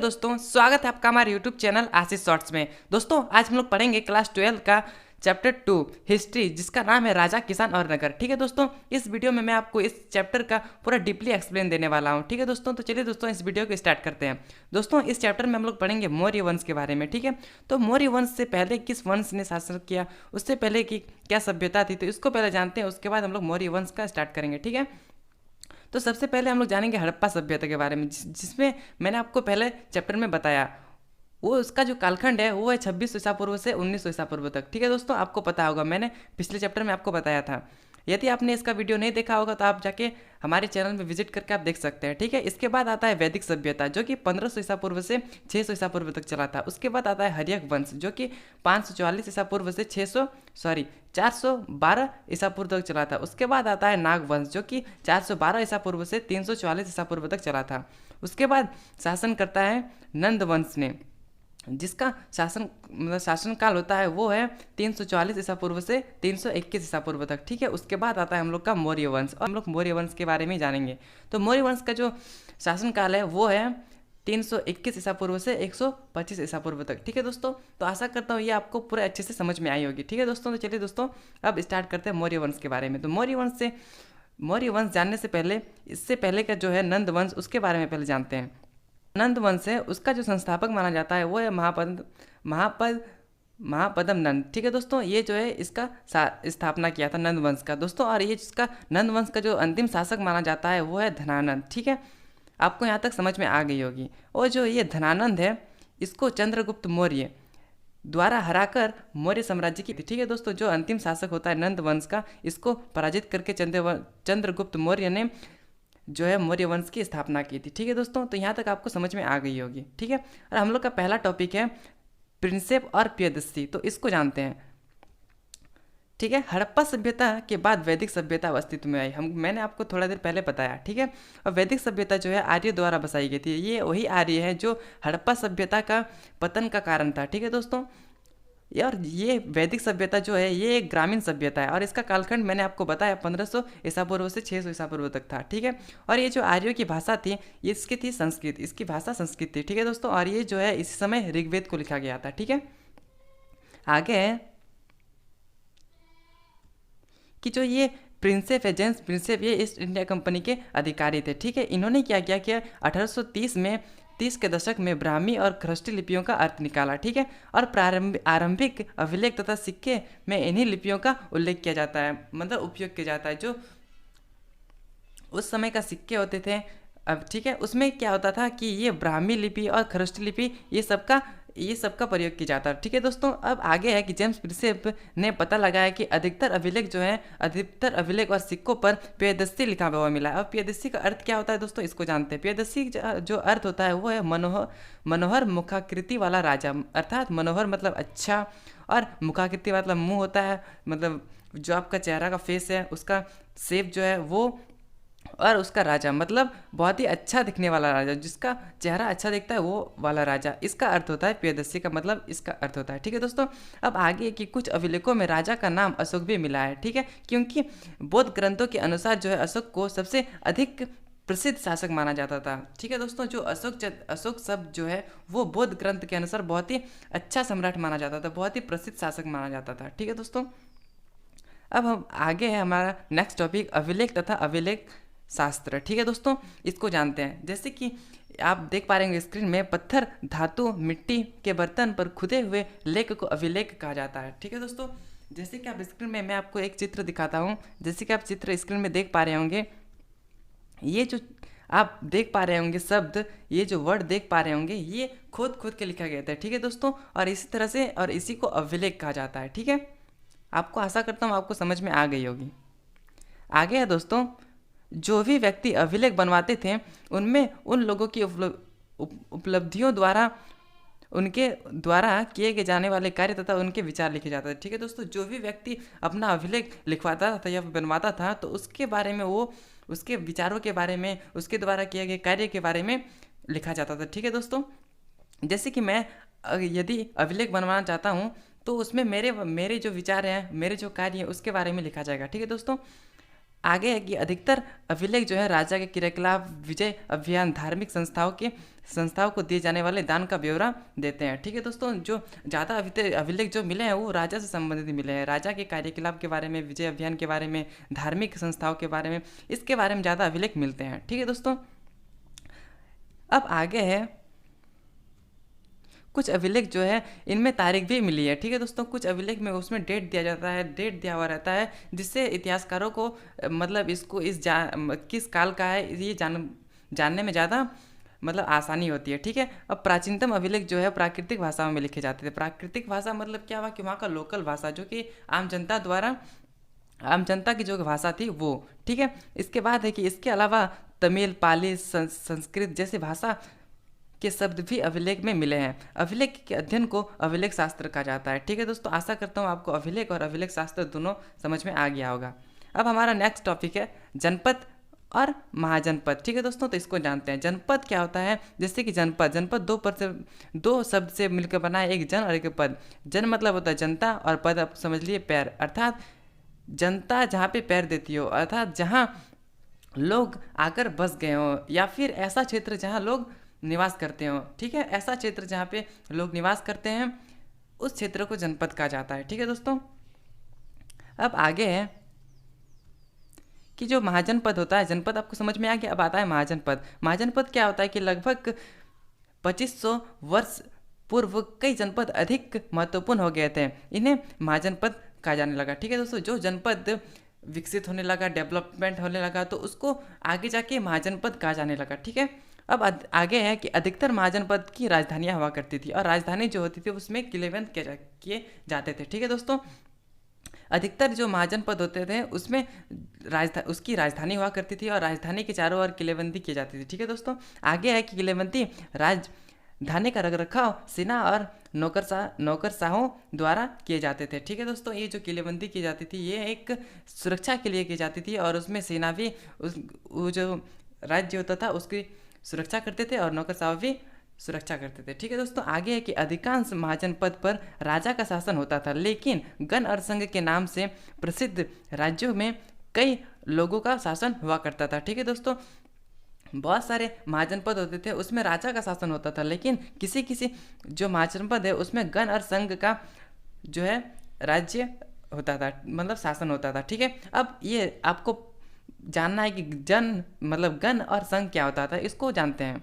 दोस्तों, स्वागत है आपका हमारे यूट्यूब चैनल आशीष शॉर्ट्स में। दोस्तों आज हम लोग पढ़ेंगे क्लास 12 का चैप्टर 2 हिस्ट्री, जिसका नाम है राजा, किसान और नगर। ठीक है दोस्तों, इस वीडियो में मैं आपको इस चैप्टर का पूरा डीपली एक्सप्लेन देने वाला हूँ। ठीक है दोस्तों, तो चलिए दोस्तों इस वीडियो को स्टार्ट करते हैं। दोस्तों इस चैप्टर में हम लोग पढ़ेंगे मौर्य वंश के बारे में। ठीक है, तो मौर्य वंश से पहले किस वंश ने शासन किया, उससे पहले की क्या सभ्यता थी, तो इसको पहले जानते हैं, उसके बाद हम लोग मौर्य वंश का स्टार्ट करेंगे। ठीक है, तो सबसे पहले हम लोग जानेंगे हड़प्पा सभ्यता के बारे में, जिसमें मैंने आपको पहले चैप्टर में बताया। वो उसका जो कालखंड है वो है 2600 ईसा पूर्व से 1900 ईसा पूर्व तक। ठीक है दोस्तों, आपको पता होगा, मैंने पिछले चैप्टर में आपको बताया था। यदि आपने इसका वीडियो नहीं देखा होगा तो आप जाके हमारे चैनल में विजिट करके आप देख सकते हैं। ठीक है, इसके बाद आता है वैदिक सभ्यता, जो कि 1500 ईसा पूर्व से 600 ईसा पूर्व तक चला था। उसके बाद आता है हर्यक वंश, जो कि 544 ईसा पूर्व से 412 ईसा पूर्व तक चला था। उसके बाद आता है नाग वंश, जो कि 412 ईसा पूर्व से 344 ईसा पूर्व तक चला था। उसके बाद शासन करता है नंद वंश ने, जिसका शासन काल होता है वो है 344 ईसा पूर्व से 321 ईसा पूर्व तक। ठीक है, उसके बाद आता है हम लोग का मौर्य वंश, और हम लोग मौर्य वंश के बारे में जानेंगे। तो मौर्य वंश का जो शासन काल है वो है 321 ईसा पूर्व से 125 ईसा पूर्व तक। ठीक है दोस्तों, तो आशा करता हूँ ये आपको पूरे अच्छे से समझ में आई होगी। ठीक है दोस्तों, तो चलिए दोस्तों अब स्टार्ट करते हैं मौर्य वंश के बारे में। तो मौर्य वंश जानने से पहले, इससे पहले का जो है नंद वंश, उसके बारे में पहले जानते हैं। नंद वंश है, उसका जो संस्थापक माना जाता है वो है महापद्म नंद। ठीक है दोस्तों, ये जो है इसका स्थापना किया था नंद वंश का दोस्तों। और ये जिसका नंद वंश का जो अंतिम शासक माना जाता है वो है धनानंद। ठीक है, आपको यहाँ तक समझ में आ गई होगी। और जो ये धनानंद है, इसको चंद्रगुप्त मौर्य द्वारा हराकर मौर्य साम्राज्य की, ठीक है दोस्तों, जो अंतिम शासक होता है नंद वंश का, इसको पराजित करके चंद्रगुप्त मौर्य ने जो है मौर्य वंश की स्थापना की थी। ठीक है दोस्तों, तो यहाँ तक आपको समझ में आ गई होगी। ठीक है, और हम लोग का पहला टॉपिक है प्रिंसेप और प्रियदर्शी, तो इसको जानते हैं। ठीक है, हड़प्पा सभ्यता के बाद वैदिक सभ्यता अस्तित्व में आई। मैंने आपको थोड़ा देर पहले बताया। ठीक है, और वैदिक सभ्यता जो है आर्य द्वारा बसाई गई थी। ये वही आर्य है जो हड़प्पा सभ्यता का पतन का कारण था। ठीक है दोस्तों, और ये वैदिक सभ्यता जो है ये एक ग्रामीण सभ्यता है, और इसका कालखंड मैंने आपको बताया 1500 ईसा पूर्व से 600 ईसा पूर्व तक था। ठीक है, और ये जो आर्यों की भाषा थी, ये इसकी थी संस्कृत, इसकी भाषा संस्कृत थी। ठीक है दोस्तों, और ये जो है इस समय ऋग्वेद को लिखा गया था। ठीक है, आगे है कि जो ये प्रिंसेप है, जेम्स प्रिंसेप, ये ईस्ट इंडिया कंपनी के अधिकारी थे। ठीक है, इन्होंने क्या किया कि 1830 के दशक में ब्राह्मी और खरष्टी लिपियों का अर्थ निकाला। ठीक है, और आरंभिक अभिलेख तथा सिक्के में इन्हीं लिपियों का उल्लेख किया जाता है, मतलब उपयोग किया जाता है। जो उस समय का सिक्के होते थे, अब ठीक है, उसमें क्या होता था कि ये ब्राह्मी लिपि और खरष्टी लिपि ये सबका प्रयोग किया जाता है। ठीक है दोस्तों, अब आगे है कि जेम्स प्रिंसेप ने पता लगाया कि अधिकतर अभिलेख और सिक्कों पर प्रियदर्शी लिखा हुआ मिला है। अब प्रियदर्शी का अर्थ क्या होता है दोस्तों, इसको जानते हैं। प्रियदर्शी जो अर्थ होता है वो है मनोहर मुखाकृति वाला राजा, अर्थात मनोहर मतलब अच्छा, और मुखाकृति मतलब मुंह होता है, मतलब जो आपका चेहरा का फेस है उसका शेप जो है वो, और उसका राजा मतलब बहुत ही अच्छा दिखने वाला राजा, जिसका चेहरा अच्छा दिखता है वो वाला राजा। इसका अर्थ होता है प्रियदर्शी का, मतलब इसका अर्थ होता है। ठीक है दोस्तों, अब आगे कि कुछ अभिलेखों में राजा का नाम अशोक भी मिला है। ठीक है, क्योंकि बौद्ध ग्रंथों के अनुसार जो है अशोक को सबसे अधिक प्रसिद्ध शासक माना जाता था। ठीक है दोस्तों, जो अशोक शब्द जो है वो बौद्ध ग्रंथ के अनुसार बहुत ही अच्छा सम्राट माना जाता था, बहुत ही प्रसिद्ध शासक माना जाता था। ठीक है दोस्तों, अब हम आगे है हमारा नेक्स्ट टॉपिक अभिलेख तथा अभिलेख शास्त्र। ठीक है दोस्तों, इसको जानते हैं। जैसे कि आप देख पा रहे होंगे स्क्रीन में, पत्थर, धातु, मिट्टी के बर्तन पर खुदे हुए लेख को अभिलेख कहा जाता है। ठीक है दोस्तों, जैसे कि आप स्क्रीन में, मैं आपको एक चित्र दिखाता हूँ। जैसे कि आप चित्र स्क्रीन में देख पा रहे होंगे, ये जो आप देख पा रहे होंगे शब्द, ये जो वर्ड देख पा रहे होंगे, ये खोद के लिखा गया था। ठीक है दोस्तों, और इसी तरह से, और इसी को अभिलेख कहा जाता है। ठीक है, आपको आशा करता हूँ आपको समझ में आ गई होगी। आगे है दोस्तों, जो भी व्यक्ति अभिलेख बनवाते थे उनमें उन लोगों की उपलब्धियों द्वारा, उनके द्वारा किए गए जाने वाले कार्य तथा उनके विचार लिखे जाते थे। ठीक है दोस्तों, जो भी व्यक्ति अपना अभिलेख लिखवाता था या बनवाता था तो उसके बारे में, वो उसके विचारों के बारे में, उसके द्वारा किए गए कार्य के बारे में लिखा जाता था। ठीक है दोस्तों, जैसे कि मैं यदि अभिलेख बनवाना चाहता हूँ तो उसमें मेरे जो विचार हैं, मेरे जो कार्य हैं, उसके बारे में लिखा जाएगा। ठीक है दोस्तों, आगे है कि अधिकतर अभिलेख जो है राजा के क्रियाकलाप, विजय अभियान, धार्मिक संस्थाओं को दिए जाने वाले दान का ब्यौरा देते हैं। ठीक है दोस्तों, जो ज़्यादा अभिलेख जो मिले हैं वो राजा से संबंधित मिले हैं, राजा के कार्यकलाप के बारे में, विजय अभियान के बारे में, धार्मिक संस्थाओं के बारे में, इसके बारे में ज़्यादा अभिलेख मिलते हैं। ठीक है दोस्तों, अब आगे है कुछ अभिलेख जो है इनमें तारीख भी मिली है। ठीक है दोस्तों, कुछ अभिलेख में उसमें डेट दिया जाता है, डेट दिया हुआ रहता है, जिससे इतिहासकारों को मतलब इसको किस काल का है ये जानने में ज़्यादा मतलब आसानी होती है। ठीक है, अब प्राचीनतम अभिलेख जो है प्राकृतिक भाषा में लिखे जाते थे। प्राकृतिक भाषा मतलब क्या हुआ कि वहाँ का लोकल भाषा जो कि आम जनता की जो भाषा थी वो। ठीक है, इसके बाद है कि इसके अलावा तमिल, पाली, संस्कृत जैसी भाषा के शब्द भी अभिलेख में मिले हैं। अभिलेख के अध्ययन को अभिलेख शास्त्र कहा जाता है। ठीक है दोस्तों, आशा करता हूँ आपको अभिलेख और अभिलेख शास्त्र दोनों समझ में आ गया होगा। अब हमारा नेक्स्ट टॉपिक है जनपद और महाजनपद। ठीक है दोस्तों, तो इसको जानते हैं। जनपद क्या होता है? जैसे कि जनपद दो शब्द से मिलकर बना है, एक जन और एक पद। जन मतलब होता है जनता और पद आप समझ लिए पैर, अर्थात जनता जहाँ पे पैर देती हो, अर्थात जहाँ लोग आकर बस गए हों, या फिर ऐसा क्षेत्र जहाँ लोग निवास करते हो। ठीक है, ऐसा क्षेत्र जहाँ पे लोग निवास करते हैं उस क्षेत्र को जनपद कहा जाता है। ठीक है दोस्तों, अब आगे है कि जो महाजनपद होता है, जनपद आपको समझ में आ गया। अब आता है महाजनपद। महाजनपद क्या होता है कि लगभग 2500 वर्ष पूर्व कई जनपद अधिक महत्वपूर्ण हो गए थे, इन्हें महाजनपद कहा जाने लगा। ठीक है दोस्तों, जो जनपद विकसित होने लगा, डेवलपमेंट होने लगा, तो उसको आगे जाके महाजनपद कहा जाने लगा। ठीक है, अब आगे है कि अधिकतर महाजनपद की राजधानियाँ हुआ करती थी, और राजधानी जो होती थी उसमें किलेबंद किए जाते थे। ठीक है दोस्तों, अधिकतर जो महाजनपद होते थे उसमें उसकी राजधानी हुआ करती थी, और राजधानी के चारों ओर किलेबंदी की जाती थी। ठीक है दोस्तों, आगे है कि किलेबंदी राजधानी का रखरखाव सेना और नौकरशाहों द्वारा किए जाते थे। ठीक है दोस्तों, ये जो किलेबंदी की जाती थी ये एक सुरक्षा के लिए की जाती थी, और उसमें सेना भी वो जो राज्य होता था उसकी सुरक्षा करते थे और नौकरशाह भी सुरक्षा करते थे। ठीक है दोस्तों, आगे है कि अधिकांश महाजनपद पर राजा का शासन होता था, लेकिन गण और संघ के नाम से प्रसिद्ध राज्यों में कई लोगों का शासन हुआ करता था। ठीक है दोस्तों, बहुत सारे महाजनपद होते थे उसमें राजा का शासन होता था, लेकिन किसी किसी जो महाजनपद है उसमें गण और संघ का जो है राज्य होता था, मतलब शासन होता था। ठीक है, अब ये आपको जानना है कि गण और संघ क्या होता था, इसको जानते हैं।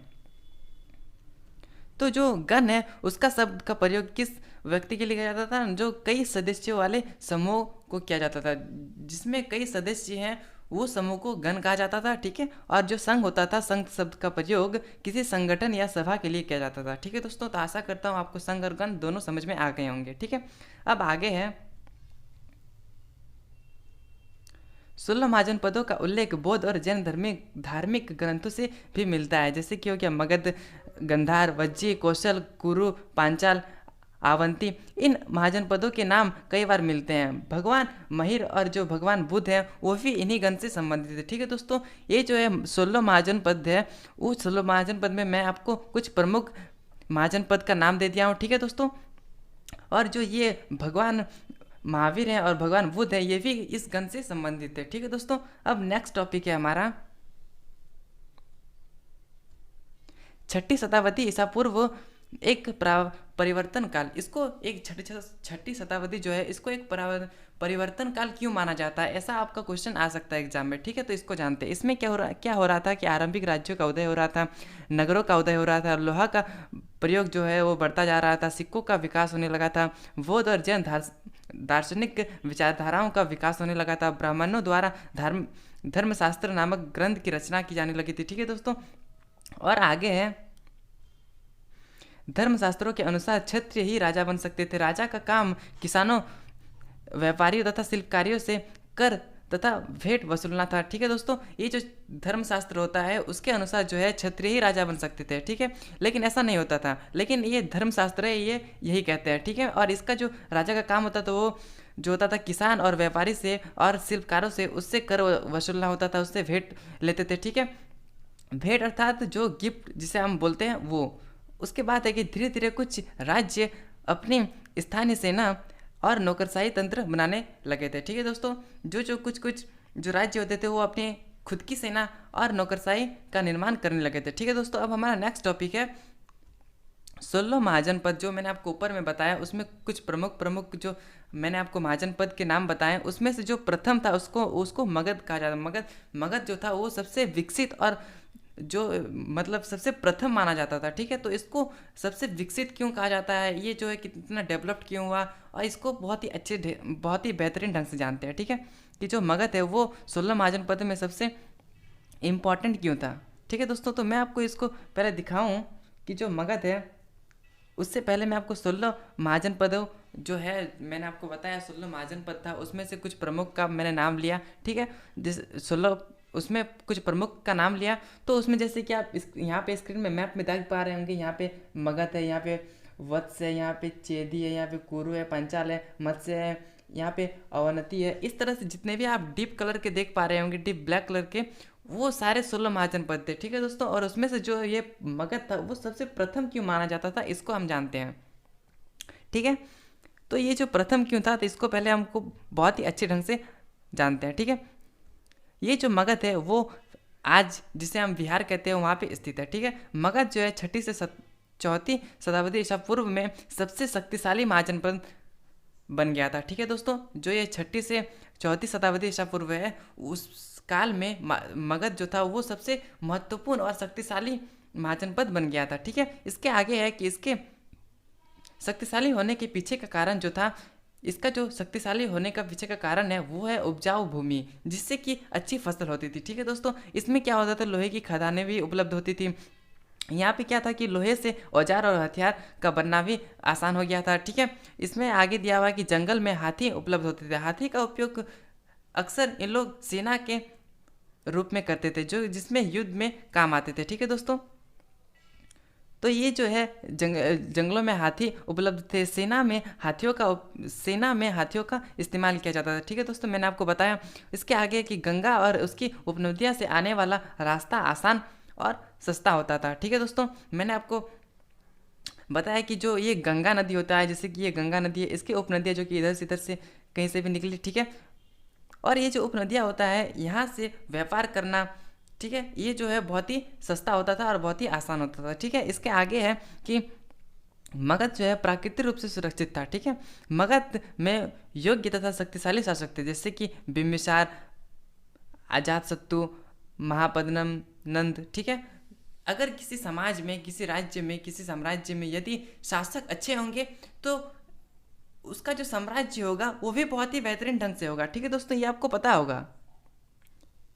तो जो गण है उसका शब्द का प्रयोग किस व्यक्ति के लिए किया जाता था? जो कई सदस्यों वाले समूह को किया जाता था, जिसमें कई सदस्य हैं वो समूह को गण कहा जाता था। ठीक है, और जो संघ होता था, संघ शब्द का प्रयोग किसी संगठन या सभा के लिए किया जाता था। ठीक है दोस्तों, तो आशा करता हूँ आपको संघ और गण दोनों समझ में आ गए होंगे। ठीक है, अब आगे है 16 महाजनपदों का उल्लेख बौद्ध और जैन धार्मिक ग्रंथों से भी मिलता है, जैसे कि हो गया मगध, गंधार, वज्जी, कौशल, कुरु, पांचाल, आवंती। इन महाजनपदों के नाम कई बार मिलते हैं। भगवान महिर और जो भगवान बुद्ध हैं वो भी इन्हीं गण से संबंधित है। ठीक है दोस्तों, ये जो है 16 महाजनपद है, उस 16 महाजनपद में मैं आपको कुछ प्रमुख महाजनपद का नाम दे दिया हूँ। ठीक है दोस्तों, और जो ये भगवान महावीर हैं और भगवान बुद्ध है ये भी इस गण से संबंधित है। ठीक है दोस्तों, अब नेक्स्ट टॉपिक है हमारा 6ठी शताब्दी ईसा पूर्व एक परिवर्तन काल। इसको एक छठी शताब्दी जो है इसको एक परिवर्तन काल क्यों माना जाता है, ऐसा आपका क्वेश्चन आ सकता है एग्जाम में। ठीक है, तो इसको जानते हैं। इसमें क्या हो रहा था कि आरंभिक राज्यों का उदय हो रहा था, नगरों का उदय हो रहा था, लोहा का प्रयोग जो है वो बढ़ता जा रहा था, सिक्कों का विकास होने लगा था, बौद्ध और जैन दार्शनिक विचारधाराओं का विकास होने लगा था, ब्राह्मणों द्वारा धर्मशास्त्र नामक ग्रंथ की रचना की जाने लगी थी। ठीक है दोस्तों, और आगे है धर्मशास्त्रों के अनुसार क्षत्रिय ही राजा बन सकते थे। राजा का काम किसानों, व्यापारियों तथा शिल्पकारियों से कर तथा भेंट वसूलना था। ठीक है दोस्तों, ये जो धर्मशास्त्र होता है उसके अनुसार जो है क्षत्रिय ही राजा बन सकते थे। ठीक है, लेकिन ऐसा नहीं होता था, लेकिन ये धर्मशास्त्र है ये यही कहते हैं। ठीक है, और इसका जो राजा का काम होता था वो जो होता था किसान और व्यापारी से और शिल्पकारों से उससे कर वसूलना होता था, उससे भेंट लेते थे। ठीक है, भेंट अर्थात जो गिफ्ट जिसे हम बोलते हैं वो। उसके बाद है कि धीरे धीरे कुछ राज्य अपनी स्थानीय सेना और नौकरशाही तंत्र बनाने लगे थे। ठीक है दोस्तों, जो कुछ जो राज्य होते थे वो अपने खुद की सेना और नौकरशाही का निर्माण करने लगे थे। ठीक है दोस्तों, अब हमारा नेक्स्ट टॉपिक है 16 महाजनपद। जो मैंने आपको ऊपर में बताया उसमें कुछ प्रमुख प्रमुख जो मैंने आपको महाजनपद के नाम बताए, उसमें से जो प्रथम था उसको उसको मगध कहा जाता है। मगध मगध जो था वो सबसे विकसित और जो मतलब सबसे प्रथम माना जाता था। ठीक है, तो इसको सबसे विकसित क्यों कहा जाता है, ये जो है कितना डेवलप्ड क्यों हुआ, और इसको बहुत ही बहुत ही बेहतरीन ढंग से जानते हैं। ठीक है, कि जो मगध है वो 16 महाजनपद में सबसे इम्पॉर्टेंट क्यों था। ठीक है दोस्तों, तो मैं आपको इसको पहले दिखाऊं कि जो मगध है, उससे पहले मैं आपको 16 महाजनपदों जो है मैंने आपको बताया 16 महाजनपद था, उसमें से कुछ प्रमुख का मैंने नाम लिया। ठीक है, जिस 16 उसमें कुछ प्रमुख का नाम लिया, तो उसमें जैसे कि आप यहाँ पे स्क्रीन में मैप में देख पा रहे होंगे, यहाँ पे मगध है, यहाँ पे वत्स है, यहाँ पे चेदी है, यहाँ पे कुरु है, पंचाल है, मत्स्य है, यहाँ पे अवनति है। इस तरह से जितने भी आप डीप कलर के देख पा रहे होंगे, डीप ब्लैक कलर के, वो सारे 16 महाजनपद थे। ठीक है दोस्तों, और उसमें से जो ये मगध था वो सबसे प्रथम क्यों माना जाता था, इसको हम जानते हैं। ठीक है, तो ये जो प्रथम क्यों था, तो इसको पहले हमको बहुत ही अच्छे ढंग से जानते हैं। ठीक है, ये जो मगध है वो आज जिसे हम बिहार कहते हैं वहाँ पे स्थित है। ठीक है, मगध जो है 6ठी से 4वीं शताब्दी ईसा पूर्व में सबसे शक्तिशाली महाजनपद बन गया था। ठीक है दोस्तों, जो ये 6ठी से 4वीं शताब्दी ईसा पूर्व है, उस काल में मगध जो था वो सबसे महत्वपूर्ण और शक्तिशाली महाजनपद बन गया था। ठीक है, इसके आगे है कि इसके शक्तिशाली होने के पीछे का कारण जो था, इसका जो शक्तिशाली होने का पीछे का कारण है वो है उपजाऊ भूमि, जिससे कि अच्छी फसल होती थी। ठीक है दोस्तों, इसमें क्या होता था, लोहे की खदानें भी उपलब्ध होती थी। यहाँ पे क्या था कि लोहे से औजार और हथियार का बनना भी आसान हो गया था। ठीक है, इसमें आगे दिया हुआ कि जंगल में हाथी उपलब्ध होते थे। हाथी का उपयोग अक्सर इन लोग सेना के रूप में करते थे, जो जिसमें युद्ध में काम आते थे। ठीक है दोस्तों, तो ये जो है जंगलों में हाथी उपलब्ध थे, सेना में हाथियों का इस्तेमाल किया जाता था। ठीक है दोस्तों, मैंने आपको बताया। इसके आगे कि गंगा और उसकी उपनदियाँ से आने वाला रास्ता आसान और सस्ता होता था। ठीक है दोस्तों, मैंने आपको बताया कि जो ये गंगा नदी होता है, जैसे कि ये गंगा नदी है, इसकी उपनदियाँ जो कि इधर से कहीं से भी निकली। ठीक है, और ये जो उपनदियाँ होता है, यहाँ से व्यापार करना, ठीक है, ये जो है बहुत ही सस्ता होता था और बहुत ही आसान होता था। ठीक है, इसके आगे है कि मगध जो है प्राकृतिक रूप से सुरक्षित था। ठीक है, मगध में योग्य तथा शक्तिशाली शासक थे, जैसे कि बिम्बिसार, अजातशत्रु, महापद्मनम नंद। ठीक है, अगर किसी समाज में, किसी राज्य में, किसी साम्राज्य में यदि शासक अच्छे होंगे तो उसका जो साम्राज्य होगा वो भी बहुत ही बेहतरीन ढंग से होगा। ठीक है दोस्तों, ये आपको पता होगा।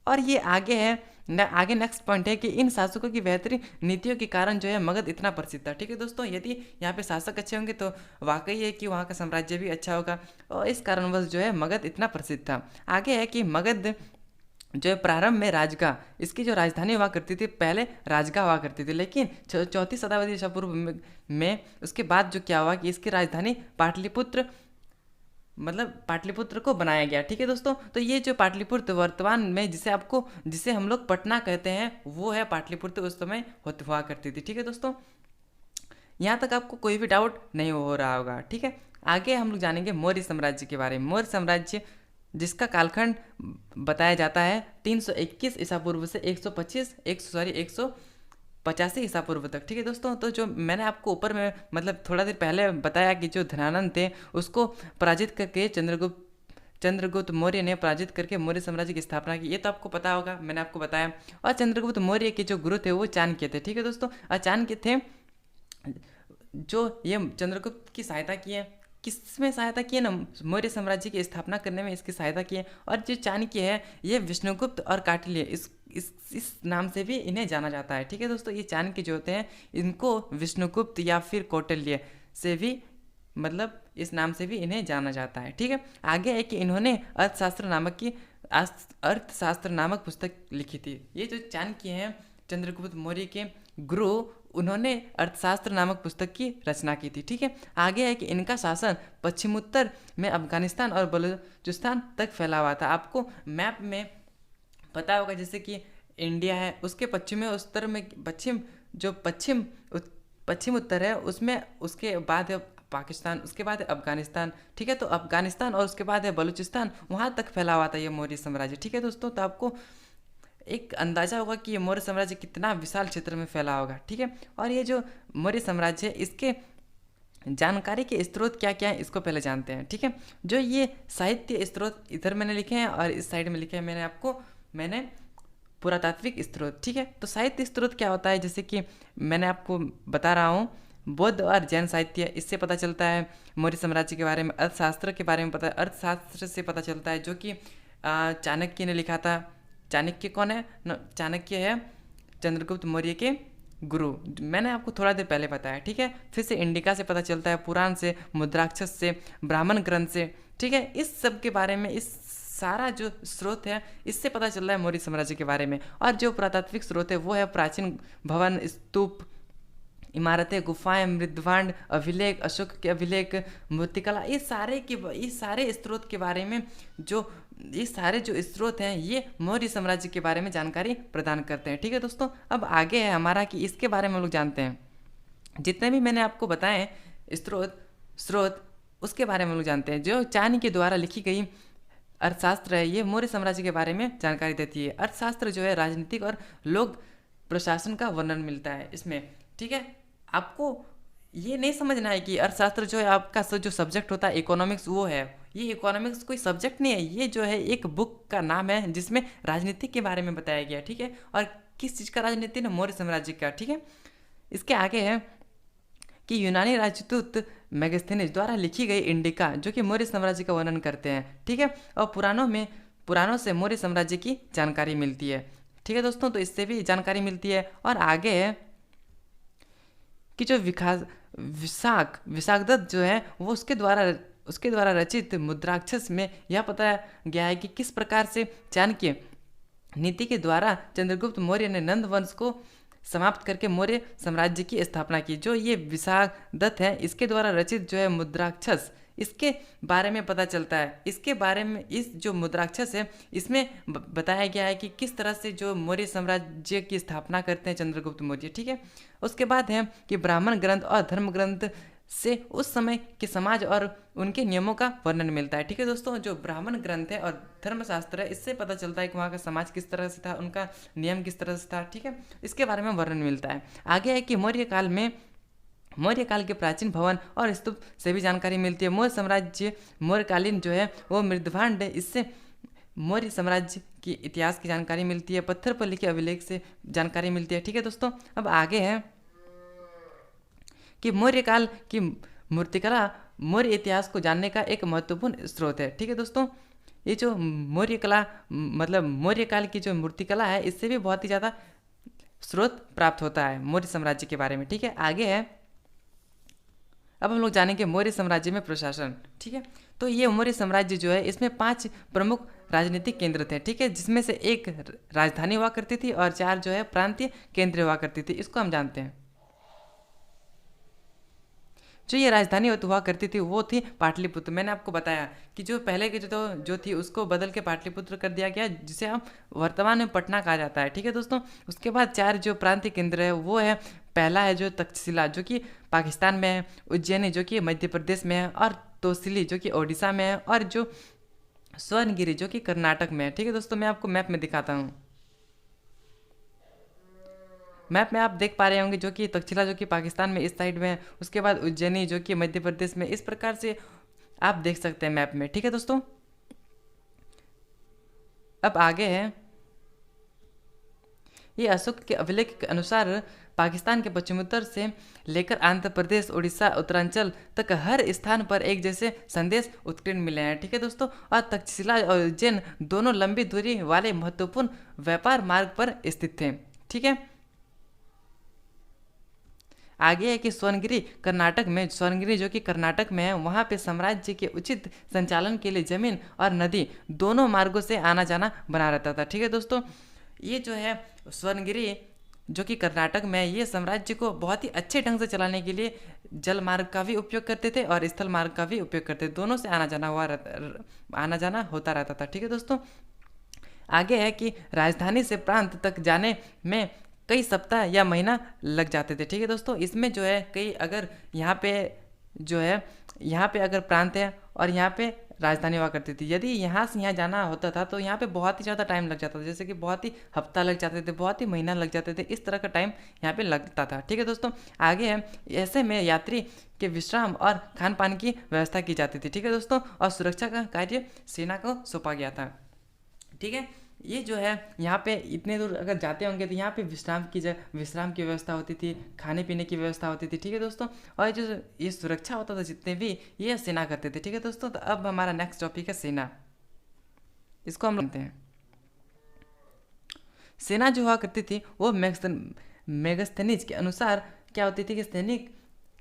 और ये आगे है आगे नेक्स्ट पॉइंट है कि इन शासकों की बेहतरीन नीतियों के कारण जो है मगध इतना प्रसिद्ध था। ठीक है दोस्तों, यदि यहाँ पे शासक अच्छे होंगे तो वाकई है कि वहाँ का साम्राज्य भी अच्छा होगा, और इस कारणवश जो है मगध इतना प्रसिद्ध था। आगे है कि मगध जो है प्रारंभ में राजगाह, इसकी जो राजधानी हुआ करती थी, पहले राजगाह हुआ करती थी, लेकिन 4वीं शताब्दी ईसा पूर्व में उसके बाद जो क्या हुआ कि इसकी राजधानी पाटलिपुत्र को बनाया गया। ठीक है दोस्तों, तो ये जो पाटलिपुत्र वर्तमान में जिसे हम लोग पटना कहते हैं, वो है पाटलिपुत्र उस समय हुआ करती थी। ठीक है दोस्तों, यहाँ तक आपको कोई भी डाउट नहीं हो रहा होगा। ठीक है, आगे हम लोग जानेंगे मौर्य साम्राज्य के बारे में। मौर्य साम्राज्य जिसका कालखंड बताया जाता है 321 ईसा पूर्व से 185 ईसा पूर्व तक। ठीक है दोस्तों, तो जो मैंने आपको ऊपर में मतलब थोड़ा देर पहले बताया कि जो धनानंद थे उसको पराजित करके चंद्रगुप्त मौर्य ने पराजित करके मौर्य साम्राज्य की स्थापना की, ये तो आपको पता होगा, मैंने आपको बताया। और चंद्रगुप्त मौर्य के जो गुरु थे वो चाणक्य थे। ठीक है दोस्तों, चाणक्य थे जो ये चंद्रगुप्त की सहायता किए, किसमें सहायता की है ना, मौर्य साम्राज्य की स्थापना करने में इसकी सहायता की है। और जो चाणक्य है ये विष्णुगुप्त और कौटिल्य इस नाम से भी इन्हें जाना जाता है। ठीक है दोस्तों, ये चाणक्य जो होते हैं इनको विष्णुगुप्त या फिर कौटिल्य से भी मतलब इस नाम से भी इन्हें जाना जाता है। ठीक है, आगे है कि इन्होंने अर्थशास्त्र नामक पुस्तक लिखी थी। ये जो चाणक्य हैं चंद्रगुप्त मौर्य के गुरु, उन्होंने अर्थशास्त्र नामक पुस्तक की रचना की थी। ठीक है, आगे है कि इनका शासन पश्चिमोत्तर में अफगानिस्तान और बलूचिस्तान तक फैला हुआ था। आपको मैप में पता होगा, जैसे कि इंडिया है, उसके पश्चिम उत्तर है, उसमें उसके बाद पाकिस्तान, उसके बाद है अफगानिस्तान, ठीक है। तो अफगानिस्तान और उसके बाद है बलूचिस्तान, वहाँ तक फैला हुआ था ये मौर्य साम्राज्य, ठीक है दोस्तों। तो आपको एक अंदाजा होगा कि ये मौर्य साम्राज्य कितना विशाल क्षेत्र में फैला होगा, ठीक है। और ये जो मौर्य साम्राज्य है, इसके जानकारी के स्रोत क्या क्या है इसको पहले जानते हैं, ठीक है। जो ये साहित्य स्रोत इधर मैंने लिखे हैं और इस साइड में लिखे हैं मैंने पुरातात्विक स्रोत, ठीक है। तो साहित्य स्रोत क्या होता है, जैसे कि मैंने आपको बता रहा हूँ, बौद्ध और जैन साहित्य, इससे पता चलता है मौर्य साम्राज्य के बारे में। अर्थशास्त्र के बारे में पता है, अर्थशास्त्र से पता चलता है, जो कि चाणक्य ने लिखा था। चाणक्य कौन है? चाणक्य है चंद्रगुप्त मौर्य के गुरु, मैंने आपको थोड़ा देर पहले बताया, ठीक है। फिर से इंडिका से पता चलता है, पुराण से, मुद्राक्षस से, ब्राह्मण ग्रंथ से, ठीक है। इस सब के बारे में, इस सारा जो स्रोत है, इससे पता चल रहा है मौर्य साम्राज्य के बारे में। और जो पुरातात्विक स्रोत है वो है प्राचीन भवन, स्तूप, इमारतें, गुफाएं, मृद्भांड, अभिलेख, अशोक के अभिलेख, मूर्तिकला, ये सारे स्रोत के बारे में, जो ये सारे जो स्रोत हैं, ये मौर्य साम्राज्य के बारे में जानकारी प्रदान करते हैं, ठीक है दोस्तों। अब आगे है हमारा कि इसके बारे में हम लोग जानते हैं, जितने भी मैंने आपको बताए स्रोत उसके बारे में हम लोग जानते हैं। जो चाणक्य के द्वारा लिखी गई अर्थशास्त्र है, ये मौर्य साम्राज्य के बारे में जानकारी देती है। अर्थशास्त्र जो है राजनीतिक और लोक प्रशासन का वर्णन मिलता है इसमें, ठीक है। आपको ये नहीं समझना है कि अर्थशास्त्र जो है आपका जो सब्जेक्ट होता है इकोनॉमिक्स, वो है। ये इकोनॉमिक्स कोई सब्जेक्ट नहीं है, ये जो है एक बुक का नाम है जिसमें राजनीति के बारे में बताया गया, ठीक है। और किस चीज़ का राजनीति ना? मौर्य साम्राज्य का, ठीक है। इसके आगे है कि यूनानी राजदूत मेगास्थनीज द्वारा लिखी गई इंडिका, जो कि मौर्य साम्राज्य का वर्णन करते हैं, ठीक है। और पुराणों से मौर्य साम्राज्य की जानकारी मिलती है, ठीक है दोस्तों। तो इससे भी जानकारी मिलती है। और आगे है कि जो विशाखदत्त जो है वो उसके द्वारा रचित मुद्राक्षस में यह बताया गया है कि किस प्रकार से चाणक्य नीति के द्वारा चंद्रगुप्त मौर्य ने नंद वंश को समाप्त करके मौर्य साम्राज्य की स्थापना की। जो ये विशाखदत्त है, इसके द्वारा रचित जो है मुद्राक्षस, इसके बारे में पता चलता है। इसके बारे में, इस जो मुद्राक्षस है, इसमें बताया गया है कि किस तरह से जो मौर्य साम्राज्य की स्थापना करते हैं चंद्रगुप्त मौर्य, ठीक है। उसके बाद है कि ब्राह्मण ग्रंथ और धर्म ग्रंथ से उस समय के समाज और उनके नियमों का वर्णन मिलता है, ठीक है दोस्तों। जो ब्राह्मण ग्रंथ है और धर्मशास्त्र है, इससे पता चलता है कि वहाँ का समाज किस तरह से था, उनका नियम किस तरह से था, ठीक है। इसके बारे में वर्णन मिलता है। आगे है कि मौर्य काल के प्राचीन भवन और स्तूप से भी जानकारी मिलती है। मौर्यकालीन जो है वो मृद्भांड है, इससे मौर्य साम्राज्य की इतिहास की जानकारी मिलती है। पत्थर पर लिखे अभिलेख से जानकारी मिलती है, ठीक है दोस्तों। अब आगे है कि मौर्य काल की मूर्तिकला मौर्य इतिहास को जानने का एक महत्वपूर्ण स्रोत है, ठीक है दोस्तों। ये जो मौर्य काल की जो मूर्तिकला है, इससे भी बहुत ही ज़्यादा स्रोत प्राप्त होता है मौर्य साम्राज्य के बारे में, ठीक है। आगे है, अब हम लोग जानेंगे मौर्य साम्राज्य में प्रशासन, ठीक है। तो ये मौर्य साम्राज्य जो है, इसमें 5 प्रमुख राजनीतिक केंद्र थे, ठीक है, जिसमें से एक राजधानी हुआ करती थी और 4 जो है प्रांतीय केंद्र हुआ करती थी। इसको हम जानते हैं। जो ये राजधानी हुआ करती थी वो थी पाटलिपुत्र। मैंने आपको बताया कि जो पहले की जो थी उसको बदल के पाटलिपुत्र कर दिया गया, जिसे हम वर्तमान में पटना कहा जाता है, ठीक है दोस्तों। उसके बाद 4 जो प्रांतीय केंद्र है वो है, पहला है जो तक्षशिला, जो कि पाकिस्तान में है, उज्जैनी जो कि मध्य प्रदेश में है, और तोसिली जो कि ओडिशा में है, और जो स्वर्णगिरी जो कि कर्नाटक में है, ठीक है दोस्तों। मैं आपको मैप में दिखाता हूँ। मैप में आप देख पा रहे होंगे, जो कि तक्षशिला जो कि पाकिस्तान में इस साइड में है, उसके बाद उज्जैनी जो कि मध्य प्रदेश में, इस प्रकार से आप देख सकते हैं मैप में, ठीक है दोस्तों। अब आगे है, ये अशोक के अभिलेख के अनुसार पाकिस्तान के पश्चिमोत्तर से लेकर आंध्र प्रदेश, उड़ीसा, उत्तरांचल तक हर स्थान पर एक जैसे संदेश उत्कीर्ण मिले हैं, ठीक है दोस्तों। और तक्षशिला और उज्जैन दोनों लंबी दूरी वाले महत्वपूर्ण व्यापार मार्ग पर स्थित थे, ठीक है। आगे है कि स्वर्णगिरी जो कि कर्नाटक में है, वहाँ पे साम्राज्य के उचित संचालन के लिए जमीन और नदी दोनों मार्गों से आना जाना बना रहता था, ठीक है दोस्तों। ये जो है स्वर्णगिरी जो कि कर्नाटक में है, ये साम्राज्य को बहुत ही अच्छे ढंग से चलाने के लिए जल मार्ग का भी उपयोग करते थे और स्थल मार्ग का भी उपयोग करते थे, दोनों से आना जाना होता रहता था, ठीक है दोस्तों। आगे है कि राजधानी से प्रांत तक जाने में कई सप्ताह या महीना लग जाते थे, ठीक है दोस्तों। इसमें जो है अगर यहाँ पे जो है यहाँ पे अगर प्रांत है और यहाँ पे राजधानी हुआ करती थी, यदि यहाँ से यहाँ जाना होता था तो यहाँ पे बहुत ही ज़्यादा टाइम लग जाता था, जैसे कि बहुत ही हफ्ता लग जाते थे, बहुत ही महीना लग जाते थे, इस तरह का टाइम यहाँ पे लगता था। ठीक है दोस्तों, आगे है ऐसे में यात्री के विश्राम और खान पान की व्यवस्था की जाती थी। ठीक है दोस्तों, और सुरक्षा का कार्य सेना को सौंपा गया था। ठीक है, ये जो है यहाँ पे इतने दूर अगर जाते होंगे तो यहाँ पे विश्राम की व्यवस्था होती थी, खाने पीने की व्यवस्था होती थी। ठीक है दोस्तों, और जो ये सुरक्षा होता था जितने भी, ये सेना करते थे। ठीक है दोस्तों, तो अब हमारा नेक्स्ट टॉपिक है सेना। इसको हम जानते हैं। सेना जो हुआ करती थी वो मेगस्थनीज के अनुसार क्या होती थी कि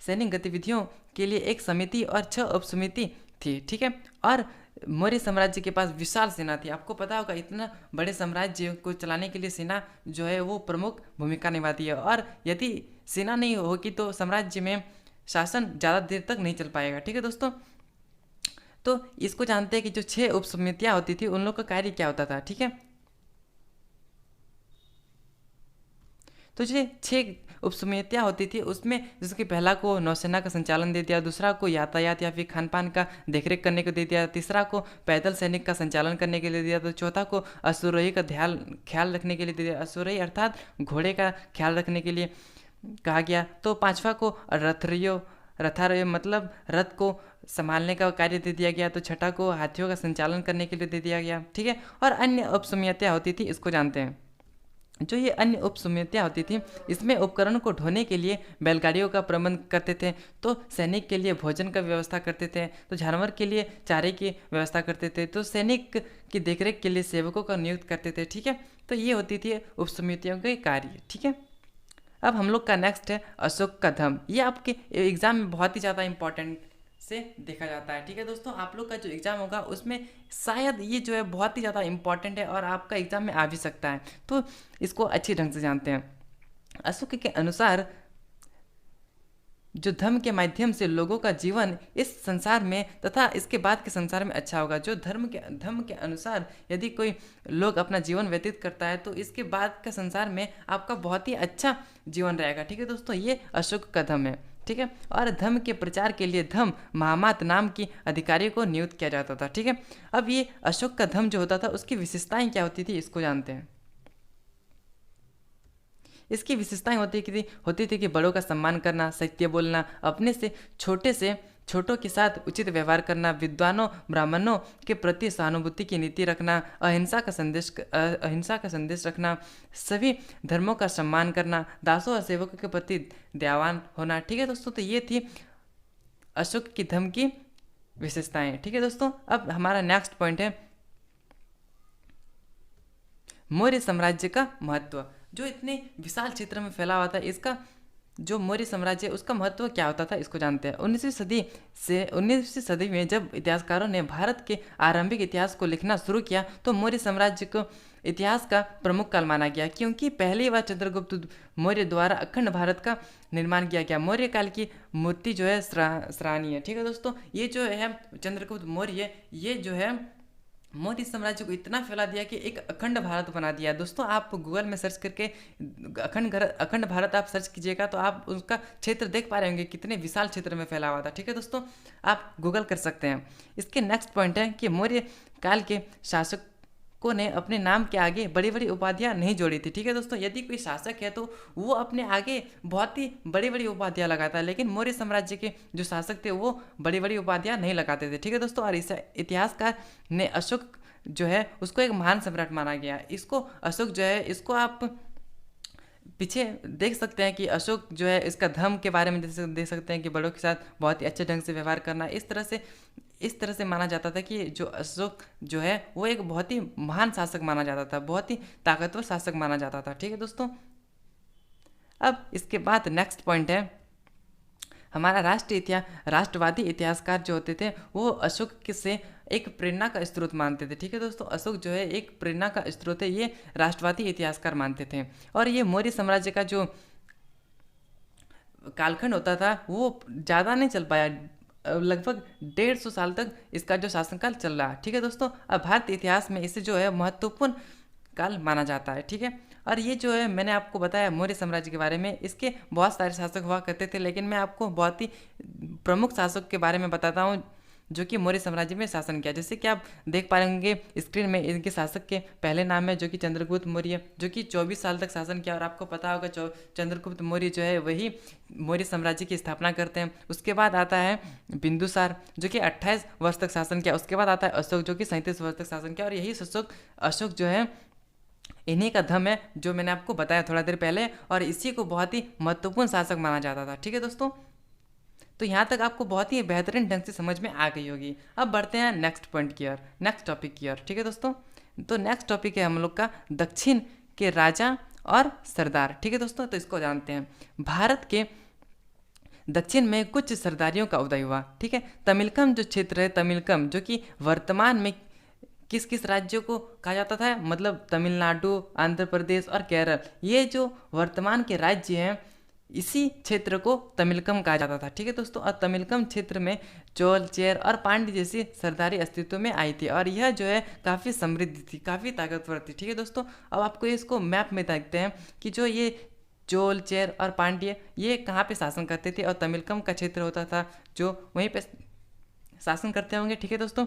सैनिक गतिविधियों के लिए एक समिति और 6 उप समिति थी। ठीक है, और मौर्य साम्राज्य के पास विशाल सेना थी। आपको पता होगा इतना बड़े साम्राज्य को चलाने के लिए सेना जो है वो प्रमुख भूमिका निभाती है, और यदि सेना नहीं होगी तो साम्राज्य में शासन ज़्यादा देर तक नहीं चल पाएगा। ठीक है दोस्तों, तो इसको जानते हैं कि जो 6 उप समितियाँ होती थी उन लोग का कार्य क्या होता था। ठीक है, तो जो 6 उप समितियाँ होती थी उसमें जैसे कि पहला को नौसेना का संचालन दे दिया, दूसरा को यातायात या फिर खान पान का देखरेख करने को दे दिया, तीसरा को पैदल सैनिक का संचालन करने के लिए दिया, तो चौथा को अश्वारोही का ख्याल रखने के लिए दे दिया, अश्वारोही अर्थात घोड़े का ख्याल रखने के लिए कहा गया, तो पांचवा को रथारोही मतलब रथ को संभालने का कार्य दे दिया गया, तो छठा को हाथियों का संचालन करने के लिए दे दिया गया। ठीक है, और अन्य उप समितियाँ होती थी, इसको जानते हैं। जो ये अन्य उप समितियाँ होती थी इसमें उपकरण को ढोने के लिए बैलगाड़ियों का प्रबंध करते थे, तो सैनिक के लिए भोजन का व्यवस्था करते थे, तो जानवर के लिए चारे की व्यवस्था करते थे, तो सैनिक की देखरेख के लिए सेवकों का नियुक्त करते थे। ठीक है, तो ये होती थी उप समितियों के कार्य। ठीक है, अब हम लोग का नेक्स्ट है अशोक का धम्म। ये आपके एग्जाम में बहुत ही ज़्यादा इंपॉर्टेंट से देखा जाता है। ठीक है दोस्तों, आप लोग का जो एग्ज़ाम होगा उसमें शायद ये जो है बहुत ही ज़्यादा इंपॉर्टेंट है और आपका एग्ज़ाम में आ भी सकता है, तो इसको अच्छी ढंग से जानते हैं। अशोक के अनुसार जो धर्म के माध्यम से लोगों का जीवन इस संसार में तथा इसके बाद के संसार में अच्छा होगा। जो धर्म के अनुसार यदि कोई लोग अपना जीवन व्यतीत करता है तो इसके बाद के संसार में आपका बहुत ही अच्छा जीवन रहेगा। ठीक है दोस्तों, ये अशोक का धम्म है। ठीक है, और धर्म के प्रचार के लिए धम्म महामात नाम की अधिकारी को नियुक्त किया जाता था। ठीक है, अब ये अशोक का धम्म जो होता था उसकी विशेषताएं क्या होती थी इसको जानते हैं। इसकी विशेषताएं होती थी कि बड़ों का सम्मान करना, सत्य बोलना, अपने से छोटों के साथ उचित व्यवहार करना, विद्वानों ब्राह्मणों के प्रति सहानुभूति की नीति रखना, अहिंसा का संदेश रखना, सभी धर्मों का सम्मान करना, दासों और सेवकों के प्रति दयावान होना। ठीक है दोस्तों, तो ये थी अशोक की धम्म की विशेषताएं। ठीक है दोस्तों, अब हमारा नेक्स्ट पॉइंट है मौर्य साम्राज्य का महत्व। जो इतने विशाल क्षेत्र में फैला हुआ था, इसका जो मौर्य साम्राज्य उसका महत्व क्या होता था इसको जानते हैं। 19वीं सदी में जब इतिहासकारों ने भारत के आरंभिक इतिहास को लिखना शुरू किया तो मौर्य साम्राज्य को इतिहास का प्रमुख काल माना गया, क्योंकि पहली बार चंद्रगुप्त मौर्य द्वारा अखंड भारत का निर्माण किया गया। मौर्य काल की मूर्ति जो है सराहनीय है। ठीक है दोस्तों, ये जो है चंद्रगुप्त मौर्य, ये जो है मौर्य साम्राज्य को इतना फैला दिया कि एक अखंड भारत बना दिया। दोस्तों, आप गूगल में सर्च करके अखंड भारत आप सर्च कीजिएगा तो आप उसका क्षेत्र देख पा रहे होंगे कितने विशाल क्षेत्र में फैला हुआ था। ठीक है दोस्तों, आप गूगल कर सकते हैं। इसके नेक्स्ट पॉइंट है कि मौर्य काल के शासकों ने अपने नाम के आगे बड़ी बड़ी उपाधियां नहीं जोड़ी थी। ठीक है दोस्तों, यदि कोई शासक है तो वो अपने आगे बहुत ही बड़ी बड़ी उपाधियां लगाता है, लेकिन मौर्य साम्राज्य के जो शासक थे वो बड़ी बड़ी उपाधियां नहीं लगाते थे। ठीक है दोस्तों, और इस इतिहासकार ने अशोक जो है उसको एक महान सम्राट माना गया। इसको अशोक जो है इसको आप पीछे देख सकते हैं कि अशोक जो है इसका धर्म के बारे में देख सकते हैं कि बड़ों के साथ बहुत ही अच्छे ढंग से व्यवहार करना, इस तरह से माना जाता था कि जो अशोक जो है वो एक बहुत ही महान शासक माना जाता था, बहुत ही ताकतवर शासक माना जाता था। ठीक है दोस्तों, अब इसके बाद नेक्स्ट पॉइंट है हमारा राष्ट्रवादी इतिहासकार जो होते थे वो अशोक से एक प्रेरणा का स्रोत मानते थे। ठीक है दोस्तों, अशोक जो है एक प्रेरणा का स्रोत है, ये राष्ट्रवादी इतिहासकार मानते थे। और ये मौर्य साम्राज्य का जो कालखंड होता था वो ज़्यादा नहीं चल पाया, लगभग 150 साल तक इसका जो शासनकाल चल रहा है। ठीक है दोस्तों, अब भारतीय इतिहास में इसे जो है महत्वपूर्ण काल माना जाता है। ठीक है, और ये जो है मैंने आपको बताया मौर्य साम्राज्य के बारे में, इसके बहुत सारे शासक हुआ करते थे, लेकिन मैं आपको बहुत ही प्रमुख शासक के बारे में बताता हूँ जो कि मौर्य साम्राज्य में शासन किया। जैसे कि आप देख पा रहे होंगे स्क्रीन में, इनके शासक के पहले नाम है जो कि चंद्रगुप्त मौर्य, जो कि 24 साल तक शासन किया। और आपको पता होगा चंद्रगुप्त मौर्य जो है वही मौर्य साम्राज्य की स्थापना करते हैं। उसके बाद आता है बिंदुसार जो कि 28 वर्ष तक शासन किया। उसके बाद आता है अशोक जो कि 37 वर्ष तक शासन किया। और यही अशोक जो है इन्हीं का धम है जो मैंने आपको बताया थोड़ा देर पहले, और इसी को बहुत ही महत्वपूर्ण शासक माना जाता था। ठीक है दोस्तों, तो यहाँ तक आपको बहुत ही बेहतरीन ढंग से समझ में आ गई होगी। अब बढ़ते हैं नेक्स्ट पॉइंट की ओर, नेक्स्ट टॉपिक की ओर। ठीक है दोस्तों, तो नेक्स्ट टॉपिक है हम लोग का दक्षिण के राजा और सरदार। ठीक है दोस्तों, तो इसको जानते हैं। भारत के दक्षिण में कुछ सरदारियों का उदय हुआ। ठीक है, तमिलकम जो क्षेत्र है, तमिलकम जो कि वर्तमान में किस किस राज्यों को कहा जाता था, मतलब तमिलनाडु, आंध्र प्रदेश और केरल, ये जो वर्तमान के राज्य हैं इसी क्षेत्र को तमिलकम कहा जाता था। ठीक है दोस्तों, और तमिलकम क्षेत्र में चोल, चेर और पांड्य जैसी सरदारी अस्तित्व में आई थी, और यह जो है काफ़ी समृद्ध थी, काफ़ी ताकतवर थी। ठीक है दोस्तों, अब आपको इसको मैप में देखते हैं कि जो ये चोल, चेर और पांड्य ये कहाँ पे शासन करते थे, और तमिलकम का क्षेत्र होता था जो वहीं पे शासन करते होंगे। ठीक है दोस्तों,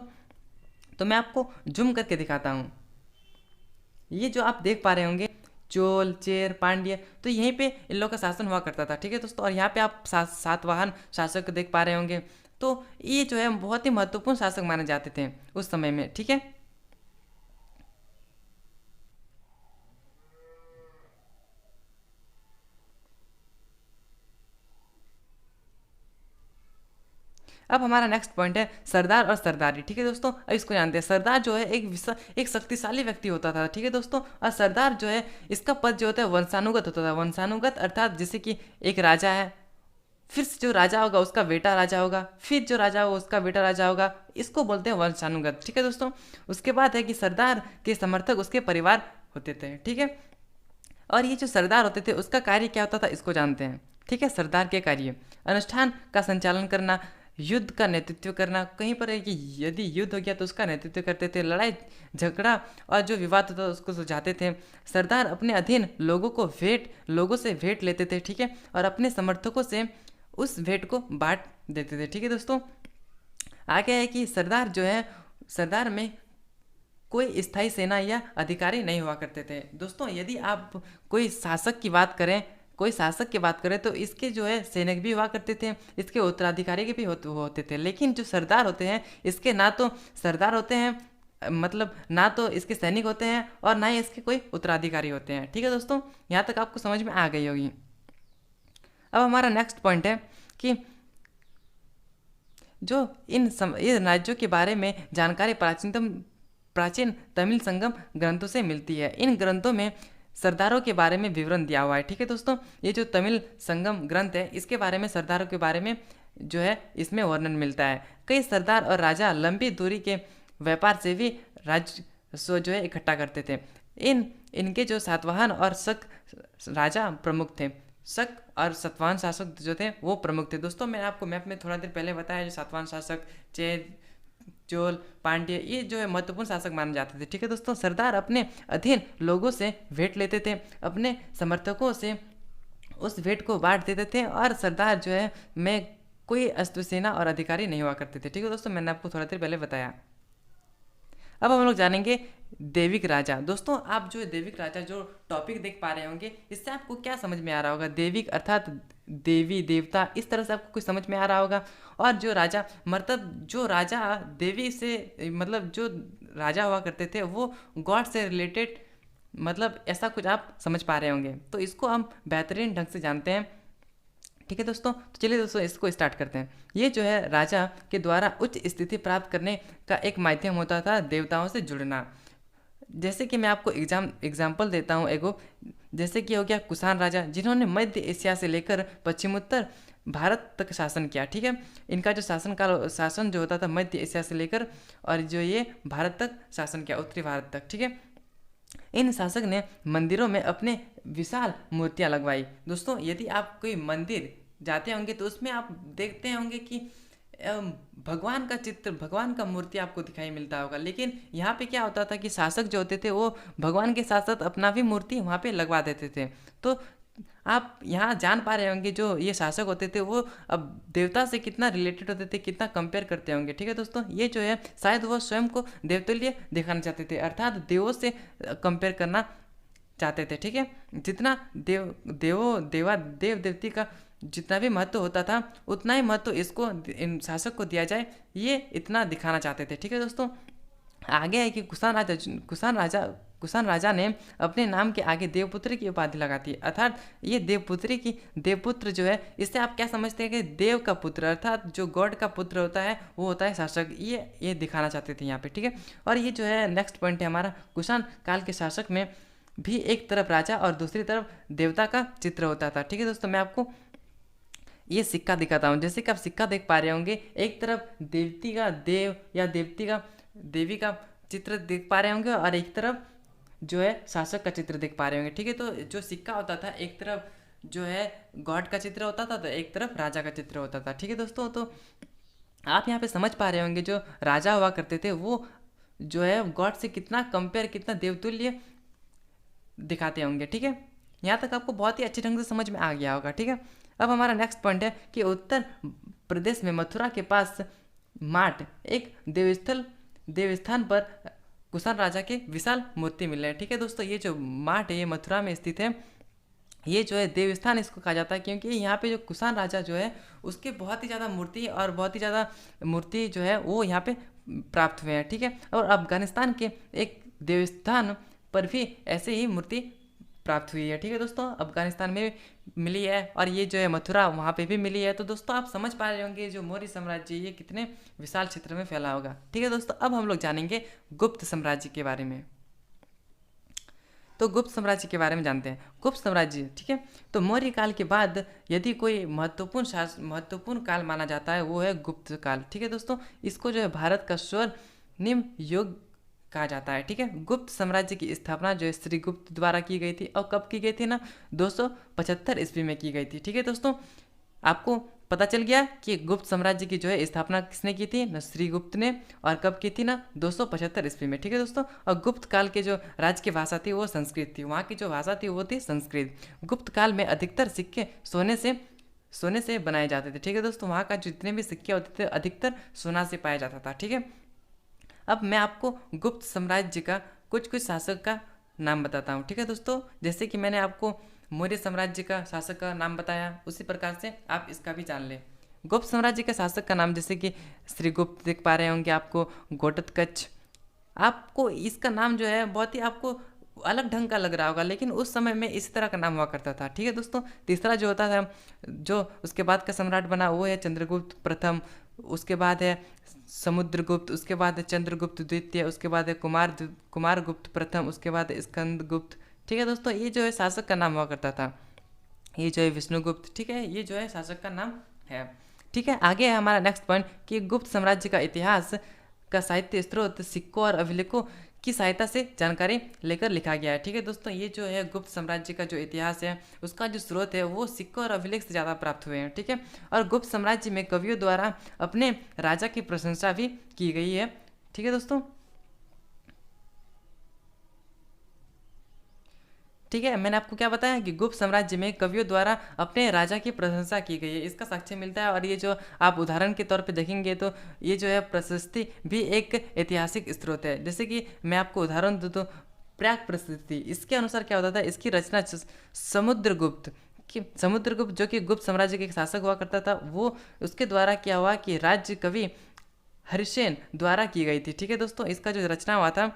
तो मैं आपको जूम करके दिखाता हूँ। ये जो आप देख पा रहे होंगे चोल, चेर, पांड्य, तो यहीं पे इन लोगों का शासन हुआ करता था। ठीक है दोस्तों, और यहाँ पे आप सातवाहन शासक देख पा रहे होंगे। तो ये जो है बहुत ही महत्वपूर्ण शासक माने जाते थे उस समय में। ठीक है, अब हमारा नेक्स्ट पॉइंट है सरदार और सरदारी। ठीक है दोस्तों, अब इसको जानते हैं। सरदार जो है एक शक्तिशाली व्यक्ति होता था। ठीक है दोस्तों, और सरदार जो है इसका पद जो होता है वंशानुगत होता था। वंशानुगत अर्थात जैसे कि एक राजा है, फिर जो राजा होगा उसका बेटा राजा होगा, फिर जो राजा होगा उसका बेटा राजा होगा, इसको बोलते हैं वंशानुगत। ठीक है दोस्तों, उसके बाद है कि सरदार के समर्थक उसके परिवार होते थे। ठीक है, और ये जो सरदार होते थे उसका कार्य क्या होता था इसको जानते हैं। ठीक है, सरदार के कार्य अनुष्ठान का संचालन करना, युद्ध का नेतृत्व करना, कहीं पर है कि यदि युद्ध हो गया तो उसका नेतृत्व करते थे, लड़ाई झगड़ा और जो विवाद होता था उसको सुलझाते थे। सरदार अपने अधीन लोगों से भेंट लेते थे। ठीक है, और अपने समर्थकों से उस भेंट को बांट देते थे। ठीक है दोस्तों, आगे है कि सरदार जो है, सरदार में कोई स्थायी सेना या अधिकारी नहीं हुआ करते थे। दोस्तों, यदि आप कोई शासक की बात करें तो इसके जो है सैनिक भी हुआ करते थे, इसके उत्तराधिकारी भी होते थे। लेकिन जो सरदार होते हैं इसके ना तो सरदार होते हैं, मतलब ना तो इसके सैनिक होते हैं और ना ही इसके कोई उत्तराधिकारी होते हैं। ठीक है दोस्तों, यहाँ तक आपको समझ में आ गई होगी। अब हमारा नेक्स्ट पॉइंट है कि जो इन राज्यों के बारे में जानकारी प्राचीन तमिल संगम ग्रंथों से मिलती है। इन ग्रंथों में सरदारों के बारे में विवरण दिया हुआ है। ठीक है दोस्तों, ये जो तमिल संगम ग्रंथ है इसके बारे में सरदारों के बारे में जो है इसमें वर्णन मिलता है। कई सरदार और राजा लंबी दूरी के व्यापार से भी राजस्व जो है इकट्ठा करते थे। इनके जो सातवाहन और शक राजा प्रमुख थे। शक और सातवाहन शासक जो थे वो प्रमुख थे। दोस्तों, मैंने आपको मैप में थोड़ा देर पहले बताया जो सातवाहन शासक, चेर, चोल, पांड्य, ये जो है महत्वपूर्ण शासक माने जाते थे। ठीक है दोस्तों, सरदार अपने अधीन लोगों से भेंट लेते थे, अपने समर्थकों से उस भेंट को बांट देते थे, और सरदार जो है में कोई अस्त्र सेना और अधिकारी नहीं हुआ करते थे। ठीक है दोस्तों, मैंने आपको थोड़ा देर पहले बताया। अब हम लोग जानेंगे दैविक राजा। दोस्तों, आप जो दैविक राजा जो टॉपिक देख पा रहे होंगे इससे आपको क्या समझ में आ रहा होगा? दैविक अर्थात देवी देवता, इस तरह से आपको कुछ समझ में आ रहा होगा। और जो राजा, मतलब जो राजा देवी से, मतलब जो राजा हुआ करते थे वो गॉड से रिलेटेड, मतलब ऐसा कुछ आप समझ पा रहे होंगे। तो इसको हम बेहतरीन ढंग से जानते हैं। ठीक है दोस्तों, तो चलिए दोस्तों इसको स्टार्ट करते हैं। ये जो है राजा के द्वारा उच्च स्थिति प्राप्त करने का एक माध्यम होता था देवताओं से जुड़ना। जैसे कि मैं आपको एग्जाम्पल देता हूँ एगो, जैसे कि हो गया कुषाण राजा, जिन्होंने मध्य एशिया से लेकर पश्चिमोत्तर भारत तक शासन किया। ठीक है, इनका जो शासन जो होता था मध्य एशिया से लेकर, और जो ये भारत तक शासन किया, उत्तरी भारत तक। ठीक है, इन शासक ने मंदिरों में अपने विशाल मूर्तियां लगवाई। दोस्तों, यदि आप कोई मंदिर जाते होंगे तो उसमें आप देखते होंगे कि भगवान का चित्र, भगवान का मूर्ति आपको दिखाई मिलता होगा। लेकिन यहाँ पे क्या होता था कि शासक जो होते थे वो भगवान के साथ साथ अपना भी मूर्ति वहाँ पे लगवा देते थे। तो आप यहाँ जान पा रहे होंगे जो ये शासक होते थे वो अब देवता से कितना रिलेटेड होते थे, कितना कंपेयर करते होंगे। ठीक है दोस्तों, ये जो है शायद वो स्वयं को देवतुल्य दिखाना चाहते थे, अर्थात देवों से कंपेयर करना चाहते थे। ठीक है, जितना देव देवती का जितना भी महत्व होता था उतना ही महत्व इसको, इन शासक को दिया जाए, ये इतना दिखाना चाहते थे। ठीक है दोस्तों, आगे है कि कुषाण राजा ने अपने नाम के आगे देवपुत्र की उपाधि लगा दी, अर्थात ये देवपुत्री की, देवपुत्र जो है इससे आप क्या समझते हैं कि देव का पुत्र, अर्थात जो गॉड का पुत्र होता है वो होता है शासक, ये दिखाना चाहते थे यहाँ पे। ठीक है, और ये जो है नेक्स्ट पॉइंट है हमारा, कुषाण काल के शासक में भी एक तरफ राजा और दूसरी तरफ देवता का चित्र होता था। ठीक है दोस्तों, मैं आपको ये सिक्का दिखाता हूँ। जैसे कि आप सिक्का देख पा रहे होंगे, एक तरफ देवती का देव या देवी का चित्र देख पा रहे होंगे और एक तरफ जो है शासक का चित्र देख पा रहे होंगे। ठीक है, तो जो सिक्का होता था एक तरफ जो है गॉड का चित्र होता था तो एक तरफ राजा का चित्र होता था। ठीक है दोस्तों, तो आप यहाँ पे समझ पा रहे होंगे जो राजा हुआ करते थे वो जो है गॉड से कितना कंपेयर, कितना देवतुल्य दिखाते होंगे। ठीक है, यहाँ तक आपको बहुत ही अच्छे ढंग से समझ में आ गया होगा। ठीक है, अब हमारा नेक्स्ट पॉइंट है कि उत्तर प्रदेश में मथुरा के पास माट एक देवस्थान पर कुषाण राजा के विशाल मूर्ति मिल रहे हैं। ठीक है दोस्तों, ये जो माट है ये मथुरा में स्थित है, ये जो है देवस्थान इसको कहा जाता है क्योंकि यहाँ पे जो कुषाण राजा जो है उसके बहुत ही ज़्यादा मूर्ति और बहुत ही ज़्यादा मूर्ति जो है वो यहाँ पे प्राप्त हुए हैं। ठीक है, और अफगानिस्तान के एक देवस्थान पर भी ऐसे ही मूर्ति प्राप्त हुई है। ठीक है दोस्तों, अफगानिस्तान में मिली है और ये जो है मथुरा वहाँ पे भी मिली है। तो दोस्तों आप समझ पा रहे होंगे जो मौर्य साम्राज्य ये कितने विशाल क्षेत्र में फैला होगा। ठीक है दोस्तों, अब हम लोग जानेंगे गुप्त साम्राज्य के बारे में। तो गुप्त साम्राज्य के बारे में जानते हैं। गुप्त साम्राज्य, ठीक है, तो मौर्य काल के बाद यदि कोई महत्वपूर्ण काल माना जाता है वो है गुप्त काल। ठीक है दोस्तों, इसको जो है भारत का स्वर्णिम युग कहा जाता है। ठीक है, गुप्त साम्राज्य की स्थापना जो है श्रीगुप्त द्वारा की गई थी और कब की गई थी ना, 275 ईस्वी में की गई थी। ठीक है दोस्तों, आपको पता चल गया कि गुप्त साम्राज्य की जो है स्थापना किसने की थी ना, श्रीगुप्त ने, और कब की थी ना, 275 ईस्वी में। ठीक है दोस्तों, और गुप्त काल के जो राज्य की भाषा थी वो संस्कृत थी, वहाँ की जो भाषा थी वो थी संस्कृत। गुप्त काल में अधिकतर सिक्के सोने से बनाए जाते थे। ठीक है दोस्तों, वहाँ का जितने भी सिक्के होते थे अधिकतर सोना से पाया जाता था। ठीक है, अब मैं आपको गुप्त साम्राज्य का कुछ शासक का नाम बताता हूँ। ठीक है दोस्तों, जैसे कि मैंने आपको मौर्य साम्राज्य का शासक का नाम बताया उसी प्रकार से आप इसका भी जान लें। गुप्त साम्राज्य के शासक का नाम जैसे कि श्रीगुप्त देख पा रहे होंगे, आपको घटोत्कच, आपको इसका नाम जो है बहुत ही आपको अलग ढंग का लग रहा होगा लेकिन उस समय में इस तरह का नाम हुआ करता था। ठीक है दोस्तों, तीसरा जो होता था जो उसके बाद का सम्राट बना वो है चंद्रगुप्त प्रथम, उसके बाद है समुद्रगुप्त, उसके बाद है चंद्रगुप्त द्वितीय, उसके बाद है कुमारगुप्त प्रथम, उसके बाद है स्कंदगुप्त। ठीक है दोस्तों, ये जो है शासक का नाम हुआ करता था। ये जो है विष्णुगुप्त। ठीक है, ये जो है शासक का नाम है। ठीक है, आगे है हमारा नेक्स्ट पॉइंट कि गुप्त साम्राज्य का इतिहास का साहित्य स्रोत सिक्कों और अभिलेखों की सहायता से जानकारी लेकर लिखा गया है। ठीक है दोस्तों, ये जो है गुप्त साम्राज्य का जो इतिहास है उसका जो स्रोत है वो सिक्कों और अभिलेख से ज़्यादा प्राप्त हुए हैं। ठीक है, और गुप्त साम्राज्य में कवियों द्वारा अपने राजा की प्रशंसा भी की गई है। ठीक है दोस्तों, ठीक है, मैंने आपको क्या बताया कि गुप्त साम्राज्य में कवियों द्वारा अपने राजा की प्रशंसा की गई है, इसका साक्ष्य मिलता है। और ये जो आप उदाहरण के तौर पे देखेंगे तो ये जो है प्रशस्ति भी एक ऐतिहासिक स्रोत है। जैसे कि मैं आपको उदाहरण दूँ तो प्रयाग प्रशस्ति, इसके अनुसार क्या होता था, इसकी रचना समुद्रगुप्त जो कि गुप्त साम्राज्य के एक शासक हुआ करता था, वो उसके द्वारा क्या हुआ कि राज्य कवि हरिसेन द्वारा की गई थी। ठीक है दोस्तों, इसका जो रचना हुआ था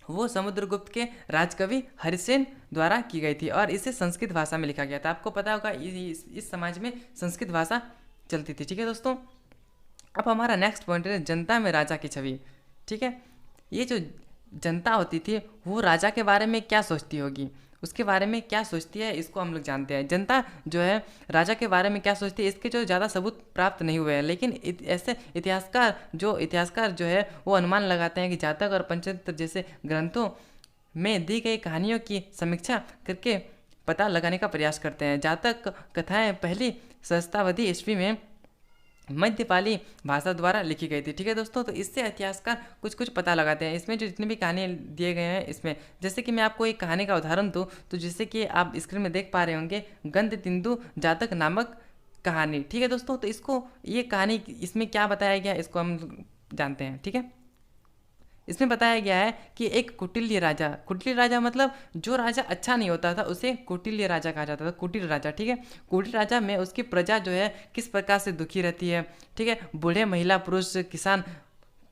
वो समुद्रगुप्त के राजकवि हरिसेन द्वारा की गई थी और इसे संस्कृत भाषा में लिखा गया था। आपको पता होगा इस समाज में संस्कृत भाषा चलती थी। ठीक है दोस्तों, अब हमारा नेक्स्ट पॉइंट है जनता में राजा की छवि। ठीक है, ये जो जनता होती थी वो राजा के बारे में क्या सोचती होगी, उसके बारे में क्या सोचती है, इसको हम लोग जानते हैं। जनता जो है राजा के बारे में क्या सोचती है इसके जो ज़्यादा सबूत प्राप्त नहीं हुए हैं, लेकिन ऐसे इतिहासकार जो है वो अनुमान लगाते हैं कि जातक और पंचतंत्र जैसे ग्रंथों में दी गई कहानियों की समीक्षा करके पता लगाने का प्रयास करते हैं। जातक कथाएं पहली सहस्त्राब्दी ईस्वी में मध्यपाली भाषा द्वारा लिखी गई थी। ठीक है दोस्तों, तो इससे इतिहासकार कुछ कुछ पता लगाते हैं। इसमें जो जितनी भी कहानियाँ दिए गए हैं इसमें, जैसे कि मैं आपको एक कहानी का उदाहरण दूँ तो जैसे कि आप स्क्रीन में देख पा रहे होंगे, गंधतिंदु जातक नामक कहानी। ठीक है दोस्तों, तो इसको ये कहानी इसमें क्या बताया गया इसको हम जानते हैं। ठीक है, इसमें बताया गया है कि एक कुटिल राजा मतलब जो राजा अच्छा नहीं होता था उसे कुटिल राजा कहा जाता था, कुटिल राजा। ठीक है, कुटिल राजा में उसकी प्रजा जो है किस प्रकार से दुखी रहती है। ठीक है, बूढ़े, महिला, पुरुष, किसान,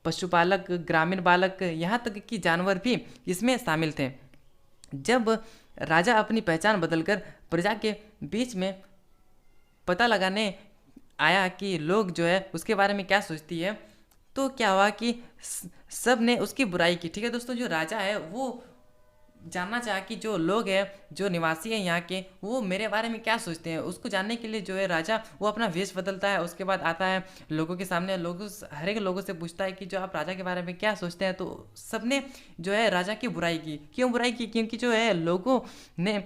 पशुपालक, ग्रामीण बालक, यहाँ तक कि जानवर भी इसमें शामिल थे। जब राजा अपनी पहचान बदलकर प्रजा के बीच में पता लगाने आया कि लोग जो है उसके बारे में क्या सोचती है, तो क्या हुआ कि सब ने उसकी बुराई की। ठीक है दोस्तों, जो राजा है वो जानना चाहा कि जो लोग हैं, जो निवासी हैं यहाँ के, वो मेरे बारे में क्या सोचते हैं। उसको जानने के लिए जो है राजा वो अपना वेश बदलता है, उसके बाद आता है लोगों के सामने, हर एक लोगों से पूछता है कि जो आप राजा के बारे में क्या सोचते हैं। तो सबने जो है राजा की बुराई की। क्यों बुराई की? क्योंकि जो है लोगों ने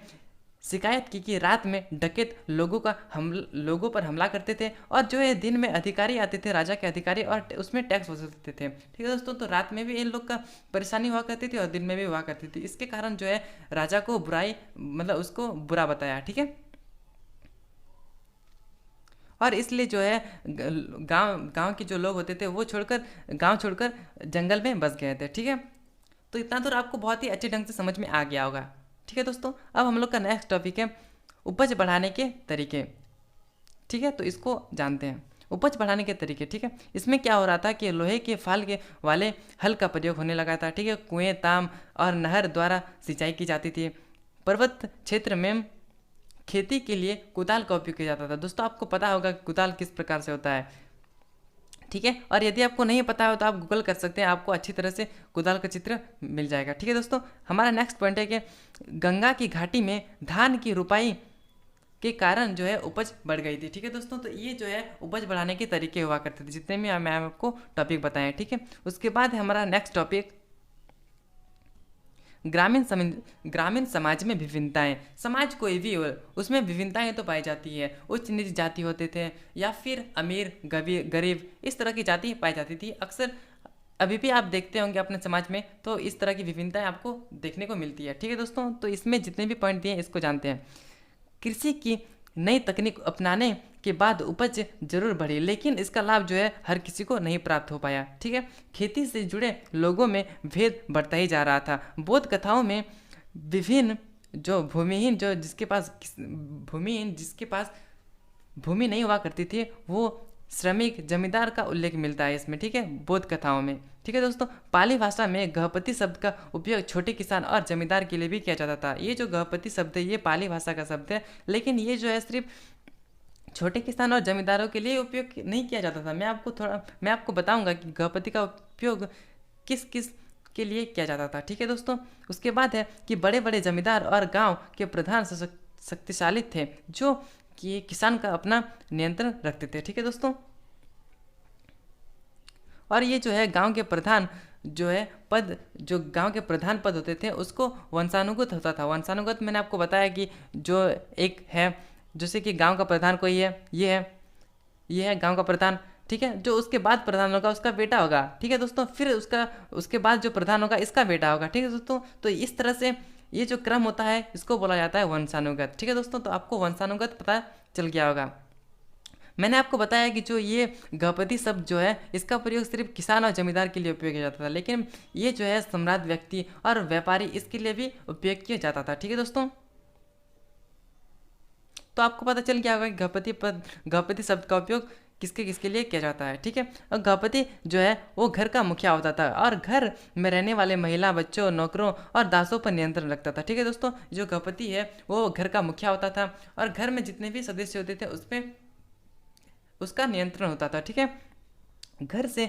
शिकायत की कि रात में डकैत लोगों पर हमला करते थे, और जो है दिन में अधिकारी आते थे, राजा के अधिकारी, और उसमें टैक्स वसूलते थे। ठीक है दोस्तों, तो रात में भी इन लोग का परेशानी हुआ करती थी और दिन में भी हुआ करती थी। इसके कारण जो है राजा को बुराई मतलब उसको बुरा बताया। ठीक है, और इसलिए जो है गांव गांव के जो लोग होते थे वो गांव छोड़कर जंगल में बस गए थे। ठीक है, तो इतना तो आपको बहुत ही अच्छे ढंग से समझ में आ गया होगा। ठीक है दोस्तों, अब हम लोग का नेक्स्ट टॉपिक है उपज बढ़ाने के तरीके। ठीक है, तो इसको जानते हैं, उपज बढ़ाने के तरीके। ठीक है, इसमें क्या हो रहा था कि लोहे के फाल के वाले हल का प्रयोग होने लगा था। ठीक है, कुएं, ताम और नहर द्वारा सिंचाई की जाती थी। पर्वत क्षेत्र में खेती के लिए कुदाल का उपयोग किया जाता था। दोस्तों आपको पता होगा कि कुदाल किस प्रकार से होता है। ठीक है, और यदि आपको नहीं पता हो तो आप गूगल कर सकते हैं, आपको अच्छी तरह से कुदाल का चित्र मिल जाएगा। ठीक है दोस्तों, हमारा नेक्स्ट पॉइंट है कि गंगा की घाटी में धान की रुपाई के कारण जो है उपज बढ़ गई थी। ठीक है दोस्तों, तो ये जो है उपज बढ़ाने के तरीके हुआ करते थे, जितने भी मैं आपको टॉपिक बताएं। ठीक है, उसके बाद है हमारा नेक्स्ट टॉपिक ग्रामीण समाज में विभिन्नताएं। समाज कोई भी हो उसमें विभिन्नताएं तो पाई जाती है। उच्च नीच जाति होते थे या फिर अमीर गरीब, इस तरह की जाति पाई जाती थी। अक्सर अभी भी आप देखते होंगे अपने समाज में, तो इस तरह की विभिन्नताएं आपको देखने को मिलती है। ठीक है दोस्तों, तो इसमें जितने भी पॉइंट दिए इसको जानते हैं। कृषि की नई तकनीक अपनाने के बाद उपज जरूर बढ़ी, लेकिन इसका लाभ जो है हर किसी को नहीं प्राप्त हो पाया। ठीक है, खेती से जुड़े लोगों में भेद बढ़ता ही जा रहा था। बौद्ध कथाओं में विभिन्न जो भूमिहीन जिसके पास भूमि नहीं हुआ करती थी, वो श्रमिक जमींदार का उल्लेख मिलता है इसमें। ठीक है, बौद्ध कथाओं में। ठीक है दोस्तों, पाली भाषा में गहपति शब्द का उपयोग छोटे किसान और जमींदार के लिए भी किया जाता था। ये जो गहपति शब्द है ये पाली भाषा का शब्द है, लेकिन ये जो है सिर्फ छोटे किसान और जमींदारों के लिए उपयोग नहीं किया जाता था। मैं आपको बताऊंगा कि गहपति का उपयोग किस किस के लिए किया जाता था। ठीक है दोस्तों, उसके बाद है कि बड़े बड़े जमींदार और गांव के प्रधान शक्तिशाली थे जो कि किसान का अपना नियंत्रण रखते थे। ठीक है दोस्तों, और ये जो है गांव के प्रधान जो है पद, जो गांव के प्रधान पद होते थे उसको वंशानुगत होता था। वंशानुगत मैंने आपको बताया कि जो एक है, जैसे कि गांव का प्रधान कोई है, ये है गांव का प्रधान। ठीक है, जो उसके बाद प्रधान होगा उसका बेटा होगा। ठीक है दोस्तों, फिर उसके बाद जो प्रधान होगा इसका बेटा होगा। ठीक है दोस्तों, तो इस तरह से ये जो क्रम होता है इसको बोला जाता है वंशानुगत। ठीक है दोस्तों, तो आपको वंशानुगत पता चल गया होगा। मैंने आपको बताया कि जो ये गहपति शब्द जो है इसका प्रयोग सिर्फ किसान और जमींदार के लिए उपयोग किया जाता था, लेकिन ये जो है सम्राट व्यक्ति और व्यापारी इसके लिए भी उपयोग किया जाता था। ठीक है दोस्तों, तो आपको पता चल गया होगा कि गहपति शब्द का उपयोग किसके किसके लिए किया जाता है। ठीक है, और गहपति जो है वो घर का मुखिया होता था और घर में रहने वाले महिला, बच्चों, नौकरों और दासों पर नियंत्रण रखता था। ठीक है दोस्तों, जो गहपति है वो घर का मुखिया होता था और घर में जितने भी सदस्य होते थे उसमें उसका नियंत्रण होता था। ठीक है, घर से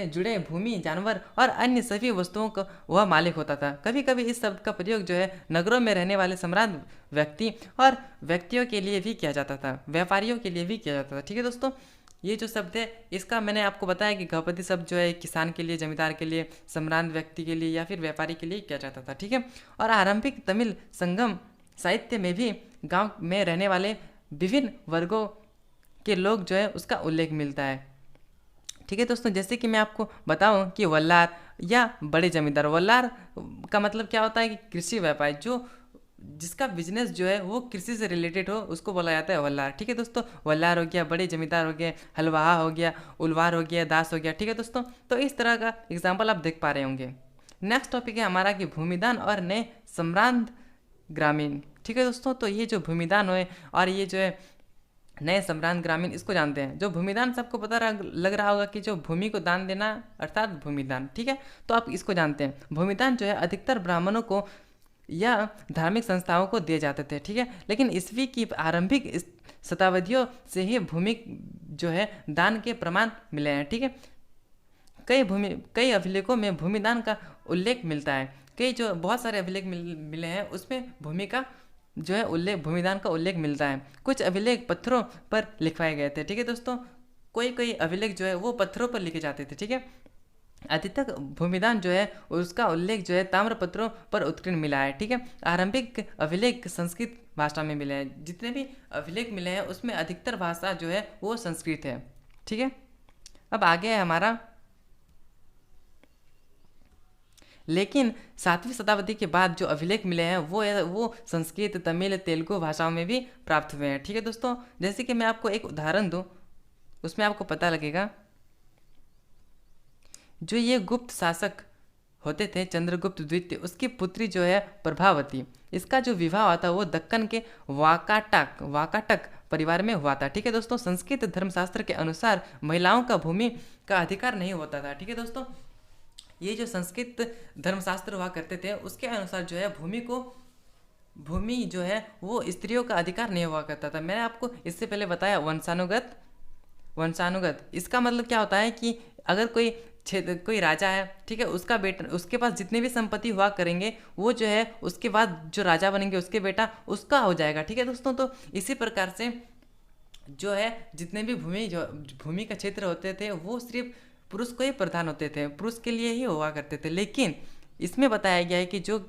जुड़े भूमि, जानवर और अन्य सभी वस्तुओं का वह मालिक होता था। कभी कभी इस शब्द का प्रयोग जो है नगरों में रहने वाले सम्राट व्यक्ति और व्यक्तियों के लिए भी किया जाता था, व्यापारियों के लिए भी किया जाता था। ठीक है दोस्तों, ये जो शब्द है इसका मैंने आपको बताया कि गहपति शब्द जो है किसान के लिए, जमींदार के लिए, सम्राट व्यक्ति के लिए या फिर व्यापारी के लिए किया जाता था। ठीक है, और आरंभिक तमिल संगम साहित्य में भी गाँव में रहने वाले विभिन्न वर्गों के लोग जो है उसका उल्लेख मिलता है। ठीक है दोस्तों, जैसे कि मैं आपको बताऊं कि वल्लार या बड़े जमींदार, वल्लार का मतलब क्या होता है कि कृषि व्यापारी, जो जिसका बिजनेस जो है वो कृषि से रिलेटेड हो उसको बोला जाता है वल्लार। ठीक है दोस्तों, वल्लार हो गया, बड़े जमींदार हो गए, हलवाहा हो गया, उलवार हो गया, दास हो गया। ठीक है दोस्तों, तो इस तरह का एग्जाम्पल आप देख पा रहे होंगे। नेक्स्ट टॉपिक है हमारा कि भूमिदान और नए सम्रांत ग्रामीण। ठीक है दोस्तों, तो ये जो भूमिदान है और ये जो है नए सम्रांत ग्रामीण, इसको जानते हैं। जो भूमिदान सबको पता लग रहा होगा कि जो भूमि को दान देना अर्थात भूमिदान। ठीक है, तो आप इसको जानते हैं। भूमिदान जो है अधिकतर ब्राह्मणों को या धार्मिक संस्थाओं को दिए जाते थे। ठीक है, लेकिन ईस्वी की आरंभिक शताब्दियों से ही भूमि जो है दान के प्रमाण मिले हैं। ठीक है, कई अभिलेखों में भूमिदान का उल्लेख मिलता है। कई जो बहुत सारे अभिलेख मिले हैं उसमें भूमि का जो है भूमिदान का उल्लेख मिलता है। कुछ अभिलेख पत्थरों पर लिखवाए गए थे। ठीक है दोस्तों, कोई अभिलेख जो है वो पत्थरों पर लिखे जाते थे। ठीक है, अधिकतर भूमिदान जो है उसका उल्लेख जो है ताम्र पत्रों पर उत्कीर्ण मिला है। ठीक है, आरंभिक अभिलेख संस्कृत भाषा में मिले हैं। जितने भी अभिलेख मिले हैं उसमें अधिकतर भाषा जो है वो संस्कृत है। ठीक है, अब आगे है हमारा, लेकिन 7वीं शताब्दी के बाद जो अभिलेख मिले हैं वो संस्कृत, तमिल, तेलुगु भाषाओं में भी प्राप्त हुए हैं। ठीक है दोस्तों, जैसे कि मैं आपको एक उदाहरण दूं उसमें आपको पता लगेगा। जो ये गुप्त शासक होते थे चंद्रगुप्त द्वितीय, उसकी पुत्री जो है प्रभावती, इसका जो विवाह हुआ था वो दक्कन के वाकाटक परिवार में हुआ था। ठीक है दोस्तों, संस्कृत धर्मशास्त्र के अनुसार महिलाओं का भूमि का अधिकार नहीं होता था। ठीक है दोस्तों, ये जो संस्कृत धर्मशास्त्र हुआ करते थे उसके अनुसार जो है भूमि जो है वो स्त्रियों का अधिकार नहीं हुआ करता था। मैंने आपको इससे पहले बताया वंशानुगत, इसका मतलब क्या होता है कि अगर कोई राजा है, ठीक है, उसका बेटा, उसके पास जितनी भी संपत्ति हुआ करेंगे वो जो है उसके बाद जो राजा बनेंगे उसके बेटा उसका हो जाएगा। ठीक है दोस्तों, तो इसी प्रकार से जो है जितने भी भूमि का क्षेत्र होते थे वो सिर्फ पुरुष को ही प्रधान होते थे, पुरुष के लिए ही हुआ करते थे। लेकिन इसमें बताया गया है कि जो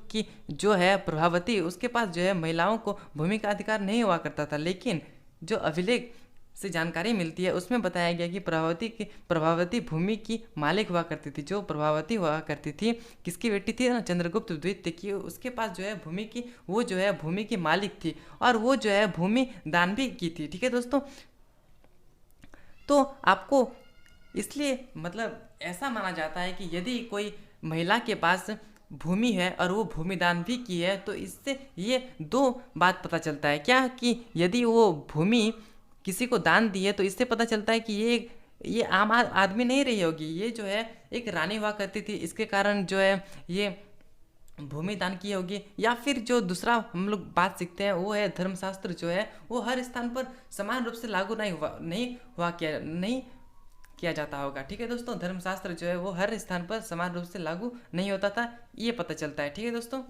है प्रभावती, उसके पास जो है महिलाओं को भूमि का अधिकार नहीं हुआ करता था। लेकिन जो अभिलेख से जानकारी मिलती है उसमें बताया गया कि प्रभावती भूमि की मालिक हुआ करती थी। जो प्रभावती हुआ करती थी, किसकी बेटी थी ना, चंद्रगुप्त द्वितीय की, उसके पास जो है भूमि की मालिक थी और वो जो है भूमि दान भी की थी। ठीक है दोस्तों, तो आपको इसलिए मतलब ऐसा माना जाता है कि यदि कोई महिला के पास भूमि है और वो भूमिदान भी की है तो इससे ये दो बात पता चलता है। क्या कि यदि वो भूमि किसी को दान दी है तो इससे पता चलता है कि ये आम आदमी नहीं रही होगी, ये जो है एक रानी हुआ करती थी, इसके कारण जो है ये भूमि दान की होगी। या फिर जो दूसरा हम लोग बात सीखते हैं वो है धर्मशास्त्र जो है वो हर स्थान पर समान रूप से लागू नहीं किया जाता होगा। ठीक है दोस्तों, धर्मशास्त्र जो है वो हर स्थान पर समान रूप से लागू नहीं होता था, ये पता चलता है। ठीक है दोस्तों,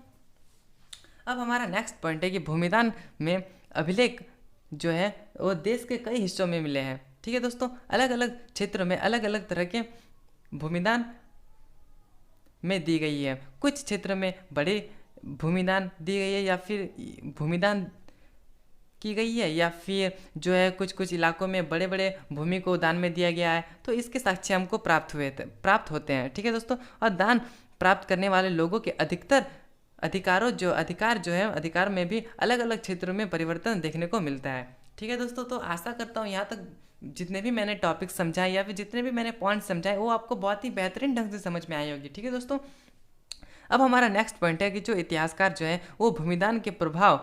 अब हमारा नेक्स्ट पॉइंट है कि भूमिदान में अभिलेख जो है वो देश के कई हिस्सों में मिले हैं। ठीक है दोस्तों, अलग अलग क्षेत्रों में अलग अलग तरह के भूमिदान में दी गई है। कुछ क्षेत्र में बड़े भूमिदान दी गई है या फिर भूमिदान की गई है, या फिर जो है कुछ इलाकों में बड़े बड़े भूमि को दान में दिया गया है। तो इसके साक्ष्य हमको प्राप्त होते हैं। ठीक है दोस्तों, और दान प्राप्त करने वाले लोगों के अधिकार में भी अलग अलग क्षेत्रों में परिवर्तन देखने को मिलता है। ठीक है दोस्तों, तो आशा करता हूँ यहाँ तक जितने भी मैंने टॉपिक समझाए या फिर जितने भी मैंने पॉइंट समझाए वो आपको बहुत ही बेहतरीन ढंग से समझ में आई होगी। ठीक है दोस्तों, अब हमारा नेक्स्ट पॉइंट है कि जो इतिहासकार जो है वो भूमिदान के प्रभाव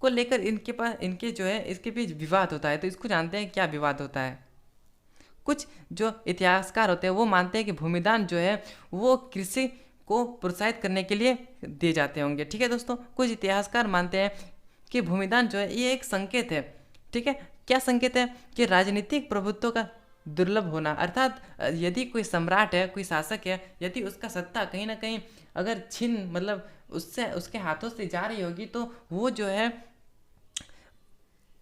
को लेकर इनके जो है इसके बीच विवाद होता है। तो इसको जानते हैं क्या विवाद होता है। कुछ जो इतिहासकार होते हैं वो मानते हैं कि भूमिदान जो है वो कृषि को प्रोत्साहित करने के लिए दिए जाते होंगे। ठीक है दोस्तों, कुछ इतिहासकार मानते हैं कि भूमिदान जो है ये एक संकेत है। ठीक है, क्या संकेत है कि राजनीतिक प्रभुत्व का दुर्लभ होना, अर्थात यदि कोई सम्राट है, कोई शासक है, यदि उसका सत्ता कहीं ना कहीं अगर मतलब उसके हाथों से जा रही होगी तो वो जो है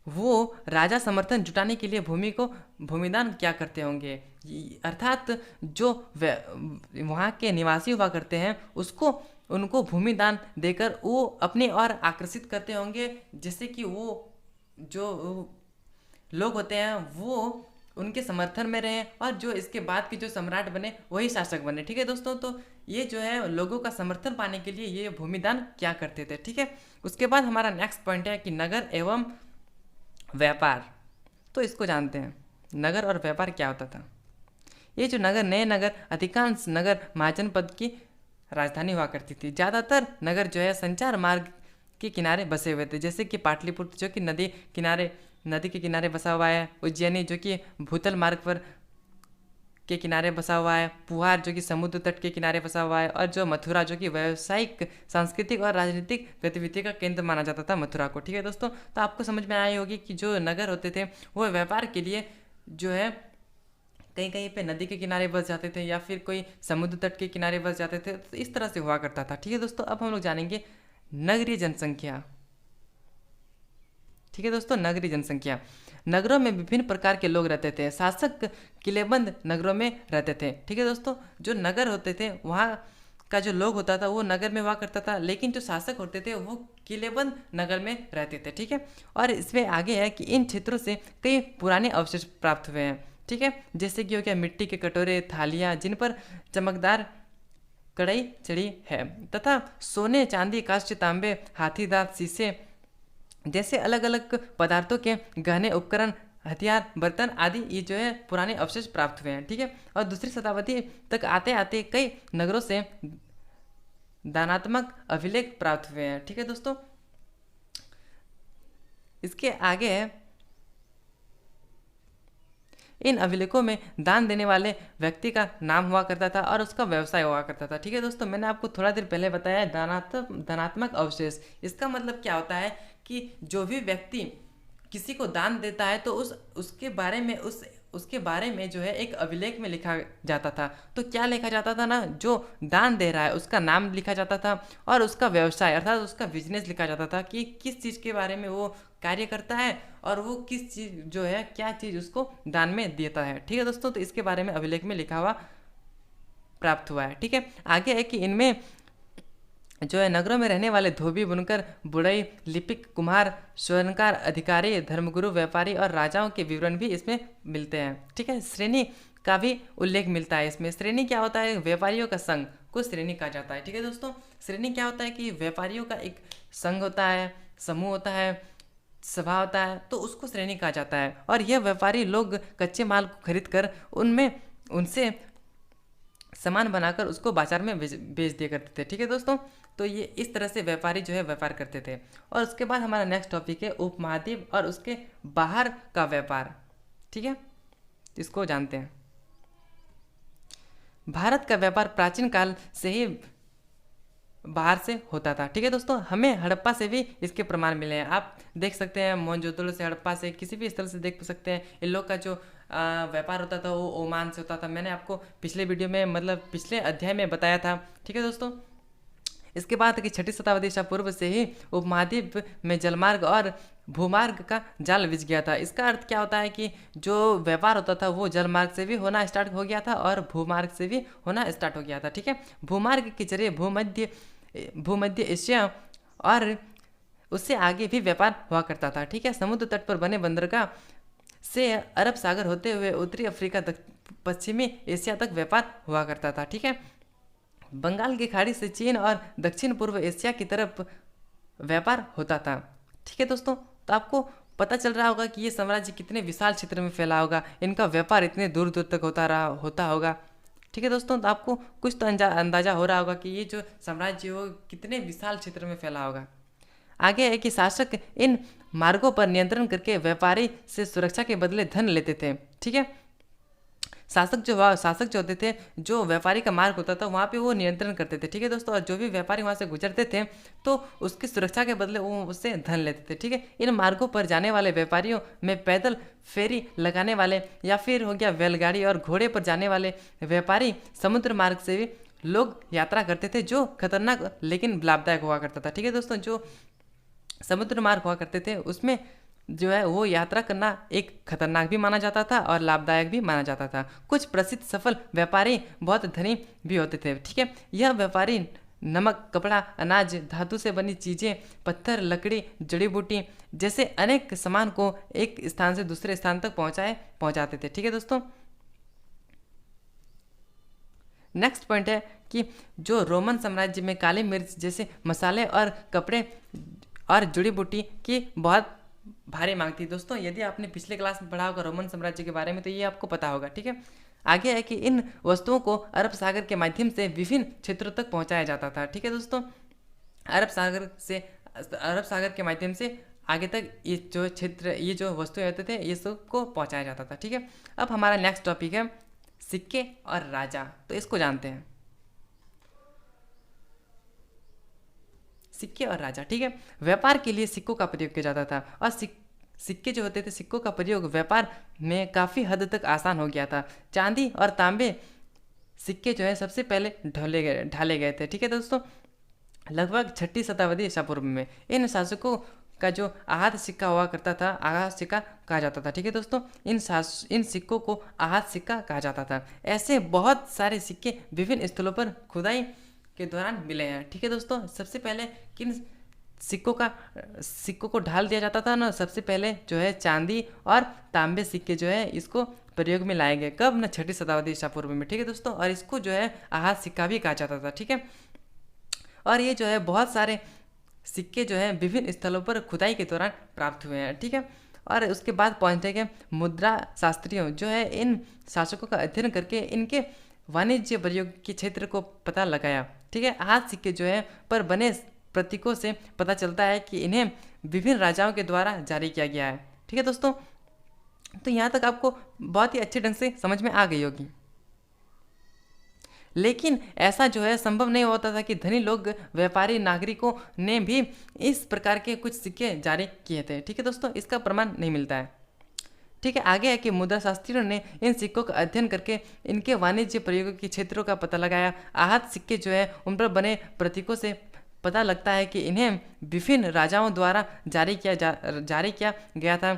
वो राजा समर्थन जुटाने के लिए भूमिदान क्या करते होंगे, अर्थात जो वहाँ के निवासी हुआ करते हैं उनको भूमिदान देकर वो अपनी ओर आकर्षित करते होंगे, जिससे कि वो जो लोग होते हैं वो उनके समर्थन में रहे और जो इसके बाद के जो सम्राट बने वही शासक बने। ठीक है दोस्तों, तो ये जो है लोगों का समर्थन पाने के लिए ये भूमिदान क्या करते थे। ठीक है, उसके बाद हमारा नेक्स्ट पॉइंट है कि नगर एवं व्यापार। तो इसको जानते हैं, नगर और व्यापार क्या होता था। ये जो नगर, नए नगर, अधिकांश नगर महाजनपद की राजधानी हुआ करती थी। ज़्यादातर नगर जो है संचार मार्ग के किनारे बसे हुए थे, जैसे कि पाटलिपुत्र जो कि नदी के किनारे बसा हुआ है, उज्जैनी जो कि भूतल मार्ग पर के किनारे बसा हुआ है, पुहार जो कि समुद्र तट के किनारे बसा हुआ है, और जो मथुरा जो कि व्यावसायिक, सांस्कृतिक और राजनीतिक गतिविधि का केंद्र माना जाता था मथुरा को। ठीक है दोस्तों, तो आपको समझ में आई होगी कि जो नगर होते थे वो व्यापार के लिए जो है कहीं कहीं पे नदी के किनारे बस जाते थे या फिर कोई समुद्र तट के किनारे बस जाते थे, तो इस तरह से हुआ करता था। ठीक है दोस्तों, अब हम लोग जानेंगे नगरीय जनसंख्या। ठीक है दोस्तों, नगरीय जनसंख्या। नगरों में विभिन्न प्रकार के लोग रहते थे। शासक किलेबंद नगरों में रहते थे। ठीक है दोस्तों, जो नगर होते थे वहाँ का जो लोग होता था वो नगर में हुआ करता था, लेकिन जो शासक होते थे वो किलेबंद नगर में रहते थे। ठीक है, और इसमें आगे है कि इन क्षेत्रों से कई पुराने अवशेष प्राप्त हुए हैं। ठीक है, जैसे कि हो गया मिट्टी के कटोरे, थालियाँ जिन पर चमकदार कढ़ाई चढ़ी है, तथा सोने, चांदी, कांस्य, तांबे, हाथी दांत, शीशे जैसे अलग अलग पदार्थों के गहने, उपकरण, हथियार, बर्तन आदि ये जो है पुराने अवशेष प्राप्त हुए हैं। ठीक है, और दूसरी शताब्दी तक आते आते कई नगरों से दानात्मक अभिलेख प्राप्त हुए हैं। ठीक है दोस्तों, इसके आगे है इन अभिलेखों में दान देने वाले व्यक्ति का नाम हुआ करता था और उसका व्यवसाय हुआ करता था। ठीक है दोस्तों, मैंने आपको थोड़ा देर पहले बताया धनात्मक अवशेष। इसका मतलब क्या होता है कि जो भी व्यक्ति किसी को दान देता है तो उसके बारे में जो है एक अभिलेख में लिखा जाता था। तो क्या लिखा जाता था ना, जो दान दे रहा है उसका नाम लिखा जाता था और उसका व्यवसाय अर्थात उसका बिजनेस लिखा जाता था कि किस चीज़ के बारे में वो कार्य करता है और वो किस चीज़ जो है क्या चीज़ उसको दान में देता है। ठीक है दोस्तों, तो इसके बारे में अभिलेख में लिखा हुआ प्राप्त हुआ है। ठीक है, आगे है कि इनमें जो है नगरों में रहने वाले धोबी, बुनकर, बुड़ई, लिपिक, कुम्हार, स्वर्णकार, अधिकारी, धर्मगुरु, व्यापारी और राजाओं के विवरण भी इसमें मिलते हैं। ठीक है, श्रेणी का भी उल्लेख मिलता है इसमें। श्रेणी क्या होता है, व्यापारियों का संघ को श्रेणी कहा जाता है। ठीक है दोस्तों, श्रेणी क्या होता है कि व्यापारियों का एक संघ होता है, समूह होता है, सभा होता है, तो उसको श्रेणी कहा जाता है। और यह व्यापारी लोग कच्चे माल को खरीद कर उनसे सामान बनाकर उसको बाजार में बेच दिया करते थे। ठीक है दोस्तों, तो ये इस तरह से व्यापारी जो है व्यापार करते थे। और उसके बाद हमारा नेक्स्ट टॉपिक है उपमहाद्वीप और उसके बाहर का व्यापार। ठीक है, इसको जानते हैं। भारत का व्यापार प्राचीन काल से ही बाहर से होता था। ठीक है दोस्तों, हमें हड़प्पा से भी इसके प्रमाण मिले हैं। आप देख सकते हैं मोहनजोदड़ो से, हड़प्पा से, किसी भी स्थल से देख सकते हैं इन लोग का जो व्यापार होता था वो ओमान से होता था। मैंने आपको पिछले वीडियो में मतलब पिछले अध्याय में बताया था। ठीक है दोस्तों, इसके बाद कि 6ठी शताब्दी ईसा पूर्व से ही उपमहाद्वीप में जलमार्ग और भूमार्ग का जाल बिछ गया था। इसका अर्थ क्या होता है कि जो व्यापार होता था वो जलमार्ग से भी होना स्टार्ट हो गया था और भूमार्ग से भी होना स्टार्ट हो गया था। ठीक है, भूमार्ग के जरिए भूमध्य एशिया और उससे आगे भी व्यापार हुआ करता था। ठीक है, समुद्र तट पर बने बंदरगाह से अरब सागर होते हुए उत्तरी अफ्रीका तक पश्चिमी एशिया तक व्यापार हुआ करता था। ठीक है, बंगाल की खाड़ी से चीन और दक्षिण पूर्व एशिया की तरफ व्यापार होता था। ठीक है दोस्तों, तो आपको पता चल रहा होगा कि ये साम्राज्य कितने विशाल क्षेत्र में फैला होगा, इनका व्यापार इतने दूर दूर तक होता होगा। ठीक है दोस्तों, तो आपको कुछ तो अंदाजा हो रहा होगा कि ये जो साम्राज्य हो कितने विशाल क्षेत्र में फैला होगा। आगे है कि शासक इन मार्गों पर नियंत्रण करके व्यापारी से सुरक्षा के बदले धन लेते थे। ठीक है, शासक जो होते थे, जो व्यापारी का मार्ग होता था वहाँ पे वो नियंत्रण करते थे। ठीक है दोस्तों, और जो भी व्यापारी वहाँ से गुजरते थे तो उसकी सुरक्षा के बदले वो उससे धन लेते थे। ठीक है, इन मार्गों पर जाने वाले व्यापारियों में पैदल फेरी लगाने वाले या फिर हो गया बैलगाड़ी और घोड़े पर जाने वाले व्यापारी, समुद्र मार्ग से भी लोग यात्रा करते थे जो खतरनाक लेकिन लाभदायक हुआ करता था। ठीक है दोस्तों, जो समुद्र मार्ग हुआ करते थे उसमें जो है वो यात्रा करना एक खतरनाक भी माना जाता था और लाभदायक भी माना जाता था। कुछ प्रसिद्ध सफल व्यापारी बहुत धनी भी होते थे। ठीक है, यह व्यापारी नमक, कपड़ा, अनाज, धातु से बनी चीज़ें, पत्थर, लकड़ी, जड़ी बूटी जैसे अनेक सामान को एक स्थान से दूसरे स्थान तक पहुंचाते थे। ठीक है दोस्तों। नेक्स्ट पॉइंट है कि जो रोमन साम्राज्य में काली मिर्च जैसे मसाले और कपड़े और जड़ी बूटी की बहुत भारी मांग थी। दोस्तों यदि आपने पिछले क्लास में पढ़ा होगा रोमन साम्राज्य के बारे में तो ये आपको पता होगा। ठीक है। आगे है कि इन वस्तुओं को अरब सागर के माध्यम से विभिन्न क्षेत्रों तक पहुंचाया जाता था। ठीक है दोस्तों। अरब सागर के माध्यम से आगे तक ये जो क्षेत्र, ये जो वस्तुएं होते थे, ये सब को पहुंचाया जाता था। ठीक है। अब हमारा नेक्स्ट टॉपिक है सिक्के और राजा। तो इसको जानते हैं, सिक्के और राजा। ठीक है। व्यापार के लिए सिक्कों का प्रयोग किया जाता था और सिक्के जो होते थे, सिक्कों का प्रयोग व्यापार में काफ़ी हद तक आसान हो गया था। चांदी और तांबे सिक्के जो है सबसे पहले ढाले गए थे। ठीक है दोस्तों। लगभग 6ठी शताब्दी ईसा पूर्व में इन शासकों का जो आहत सिक्का हुआ करता था, आहत सिक्का कहा जाता था। ठीक है दोस्तों। इन सिक्कों को आहत सिक्का कहा जाता था। ऐसे बहुत सारे सिक्के विभिन्न स्थलों पर खुदाई के दौरान मिले हैं। ठीक है दोस्तों। सबसे पहले किन सिक्कों को ढाल दिया जाता था ना, सबसे पहले जो है चांदी और तांबे सिक्के जो है इसको प्रयोग में लाए गए। कब ना, 6ठी शताब्दी ईसा पूर्व में। ठीक है दोस्तों। और इसको जो है आहत सिक्का भी कहा जाता था। ठीक है। और ये जो है बहुत सारे सिक्के जो है विभिन्न स्थलों पर खुदाई के दौरान प्राप्त हुए हैं। ठीक है। और उसके बाद पहुंचते हैं मुद्रा शास्त्रियों जो है इन शासकों का अध्ययन करके इनके वाणिज्य प्रयोग के क्षेत्र को पता लगाया। ठीक है। आहत सिक्के जो है पर बने प्रतीकों से पता चलता है कि इन्हें विभिन्न राजाओं के द्वारा जारी किया गया है। ठीक है दोस्तों। तो यहाँ तक आपको बहुत ही अच्छे ढंग से समझ में आ गई होगी। लेकिन ऐसा जो है संभव नहीं होता था कि धनी लोग, व्यापारी, नागरिकों ने भी इस प्रकार के कुछ सिक्के जारी किए थे। ठीक है दोस्तों। इसका प्रमाण नहीं मिलता है। ठीक है। आगे है कि मुद्रा शास्त्रियों ने इन सिक्कों का अध्ययन करके इनके वाणिज्य प्रयोग के क्षेत्रों का पता लगाया। आहत सिक्के जो है उन पर बने प्रतीकों से पता लगता है कि इन्हें विभिन्न राजाओं द्वारा जारी किया गया था।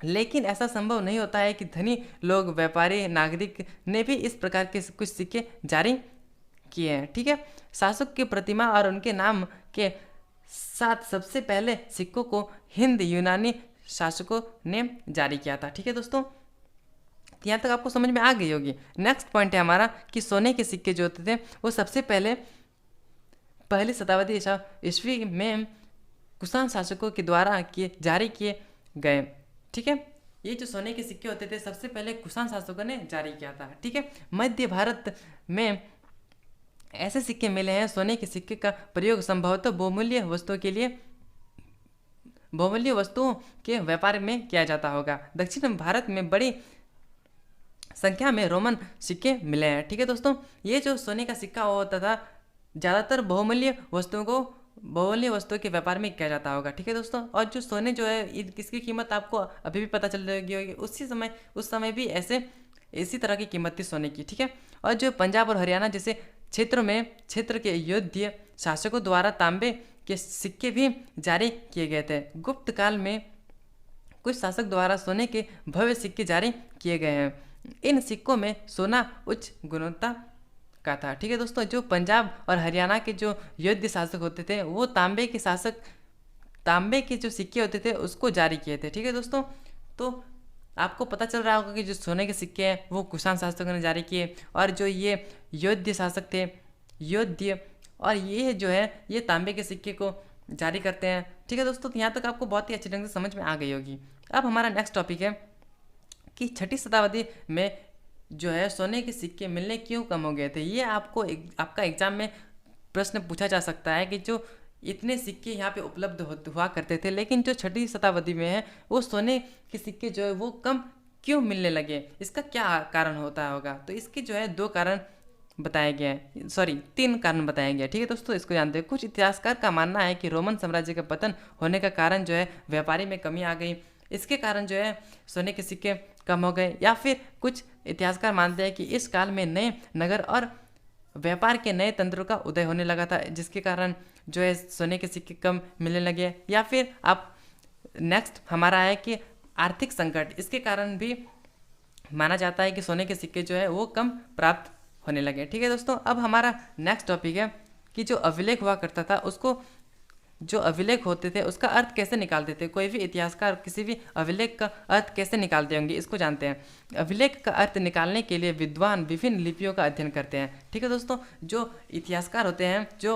लेकिन ऐसा संभव नहीं होता है कि धनी लोग, व्यापारी, नागरिक ने भी इस प्रकार के कुछ सिक्के जारी किए हैं। ठीक है। शासक की प्रतिमा और उनके नाम के साथ सबसे पहले सिक्कों को हिंद यूनानी शासकों ने जारी किया था। ठीक है दोस्तों। यहाँ तक आपको समझ में आ गई होगी। नेक्स्ट पॉइंट है हमारा कि सोने के सिक्के जो होते थे वो सबसे पहले पहली शताब्दी ईस्वी में कुषाण शासकों के द्वारा जारी किए गए। ठीक है। ये जो सोने के सिक्के होते थे सबसे पहले कुषाण शासकों ने जारी किया था। ठीक है। मध्य भारत में ऐसे सिक्के मिले हैं। सोने के सिक्के का प्रयोग संभवतः बहुमूल्य वस्तुओं के व्यापार में किया जाता होगा। दक्षिण भारत में बड़ी संख्या में रोमन सिक्के मिले हैं। ठीक है दोस्तों। ये जो सोने का सिक्का होता था ज़्यादातर बहुमूल्य वस्तुओं के व्यापार में किया जाता होगा। ठीक है दोस्तों। और जो सोने जो है इसकी कीमत आपको अभी भी पता चल रही होगी। उस समय भी इसी तरह की कीमत थी सोने की। ठीक है। और जो पंजाब और हरियाणा जैसे क्षेत्र के योद्ध शासकों द्वारा तांबे के सिक्के भी जारी किए गए थे। गुप्त काल में कुछ शासक द्वारा सोने के भव्य सिक्के जारी किए गए हैं। इन सिक्कों में सोना उच्च गुणवत्ता का था। ठीक है दोस्तों। जो पंजाब और हरियाणा के जो योद्ध शासक होते थे वो तांबे के जो सिक्के होते थे उसको जारी किए थे। ठीक है दोस्तों। तो आपको पता चल रहा होगा कि जो सोने के सिक्के हैं वो कुषाण शासकों ने जारी किए और जो ये योद्ध शासक थे, और ये जो है ये तांबे के सिक्के को जारी करते हैं। ठीक है दोस्तों। तो यहाँ तक आपको बहुत ही अच्छे ढंग से समझ में आ गई होगी। अब हमारा नेक्स्ट टॉपिक है कि 6ठी शताब्दी में जो है सोने के सिक्के मिलने क्यों कम हो गए थे। ये आपका एग्जाम में प्रश्न पूछा जा सकता है कि जो इतने सिक्के यहाँ पे उपलब्ध हुआ करते थे लेकिन जो 6ठी शताब्दी में है वो सोने के सिक्के जो है वो कम क्यों मिलने लगे, इसका क्या कारण होता होगा। तो इसके जो है 3 कारण बताए गए हैं। ठीक है दोस्तों। इसको जानते हैं। कुछ इतिहासकार का मानना है कि रोमन साम्राज्य का पतन होने का कारण जो है व्यापारी में कमी आ गई, इसके कारण जो है सोने के सिक्के कम हो गए। या फिर कुछ इतिहासकार मानते हैं कि इस काल में नए नगर और व्यापार के नए तंत्रों का उदय होने लगा था जिसके कारण जो है सोने के सिक्के कम मिलने लगे। या फिर आप नेक्स्ट हमारा है कि आर्थिक संकट, इसके कारण भी माना जाता है कि सोने के सिक्के जो है वो कम प्राप्त होने लगे। ठीक है दोस्तों। अब हमारा नेक्स्ट टॉपिक है कि जो अभिलेख हुआ करता था उसको, जो अभिलेख होते थे उसका अर्थ कैसे निकालते थे। कोई भी इतिहासकार किसी भी अभिलेख का अर्थ कैसे निकालते होंगे, इसको जानते हैं। अभिलेख का अर्थ निकालने के लिए विद्वान विभिन्न लिपियों का अध्ययन करते हैं। ठीक है दोस्तों, जो इतिहासकार होते हैं जो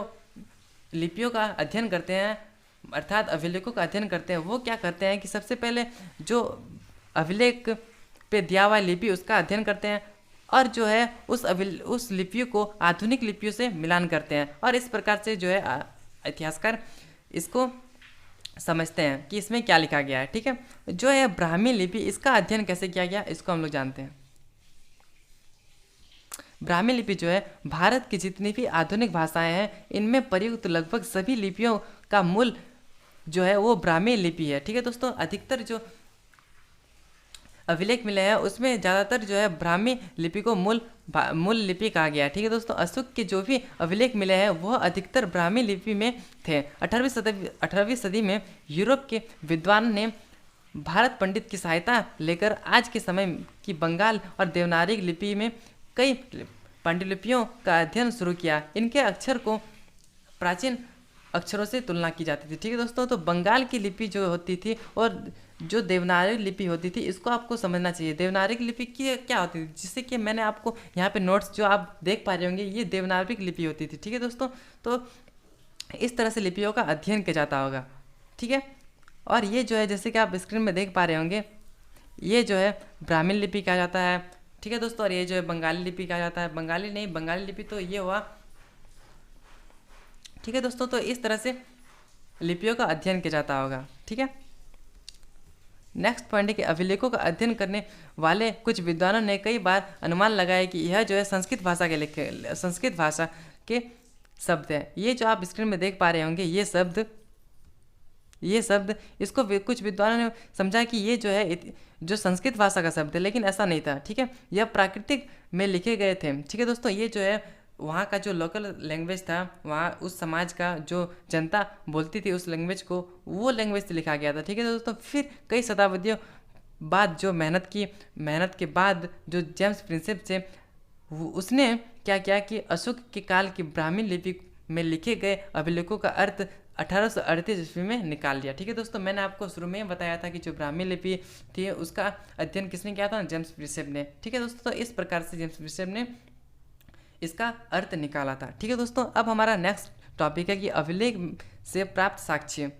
लिपियों का अध्ययन करते हैं अर्थात अभिलेखों का अध्ययन करते हैं, वो क्या करते हैं कि सबसे पहले जो अभिलेख पे दिया हुआ लिपि उसका अध्ययन करते हैं और जो है उस लिपियों को आधुनिक लिपियों से मिलान करते हैं और इस प्रकार से जो है इतिहासकार इसको समझते हैं कि इसमें क्या लिखा गया है। ठीक है, जो है ब्राह्मी लिपि, इसका अध्ययन कैसे किया गया इसको हम लोग जानते हैं। ब्राह्मी लिपि जो है भारत की जितनी भी आधुनिक भाषाएं हैं इनमें प्रयुक्त लगभग सभी लिपियों का मूल जो है वो ब्राह्मी लिपि है। ठीक है दोस्तों, अधिकतर जो अभिलेख मिले हैं उसमें ज़्यादातर जो है ब्राह्मी लिपि को मूल लिपि कहा गया है। ठीक है दोस्तों, अशोक के जो भी अभिलेख मिले हैं वह अधिकतर ब्राह्मी लिपि में थे। 18वीं सदी में यूरोप के विद्वान ने भारत पंडित की सहायता लेकर आज के समय की बंगाल और देवनागरी लिपि में कई पांडुलिपियों का अध्ययन शुरू किया। इनके अक्षर को प्राचीन अक्षरों से तुलना की जाती थी। ठीक है दोस्तों, तो बंगाल की लिपि जो होती थी और जो देवनागरी लिपि होती थी इसको आपको समझना चाहिए। देवनागरी लिपि की क्या होती थी, जिससे कि मैंने आपको यहाँ पे नोट्स जो आप देख पा रहे होंगे ये देवनागरी लिपि होती थी। ठीक है दोस्तों, तो इस तरह से लिपियों का अध्ययन किया जाता होगा। ठीक है, और ये जो है जैसे कि आप स्क्रीन में देख पा रहे होंगे ये जो है ब्राह्मी लिपि कहा जाता है। ठीक है दोस्तों, और ये जो है बंगाली लिपि कहा जाता है। बंगाली लिपि तो ये हुआ। ठीक है दोस्तों, तो इस तरह से लिपियों का अध्ययन किया जाता होगा। ठीक है, नेक्स्ट पॉइंट है कि अभिलेखों का अध्ययन करने वाले कुछ विद्वानों ने कई बार अनुमान लगाया कि यह जो है संस्कृत भाषा के शब्द हैं। ये जो आप स्क्रीन में देख पा रहे होंगे ये शब्द इसको कुछ विद्वानों ने समझा कि ये जो है जो संस्कृत भाषा का शब्द है, लेकिन ऐसा नहीं था। ठीक है, यह प्राकृतिक में लिखे गए थे। ठीक है दोस्तों, ये जो है वहाँ का जो लोकल लैंग्वेज था, वहाँ उस समाज का जो जनता बोलती थी उस लैंग्वेज को, वो लैंग्वेज से लिखा गया था। ठीक है दोस्तों, फिर कई शताब्दियों बाद जो मेहनत के बाद जो जेम्स प्रिंसेप थे उसने क्या किया कि अशोक के काल की ब्राह्मी लिपि में लिखे गए अभिलेखों का अर्थ 1838 ईस्वी में निकाल लिया। ठीक है दोस्तों, मैंने आपको शुरू में बताया था कि जो ब्राह्मी लिपि थी उसका अध्ययन किसने किया था, जेम्स प्रिंसेप ने। ठीक है दोस्तों, तो इस प्रकार से जेम्स प्रिंसेप ने इसका अर्थ निकाला था। ठीक है दोस्तों, अब हमारा नेक्स्ट टॉपिक है कि अभिलेख से प्राप्त साक्ष्य,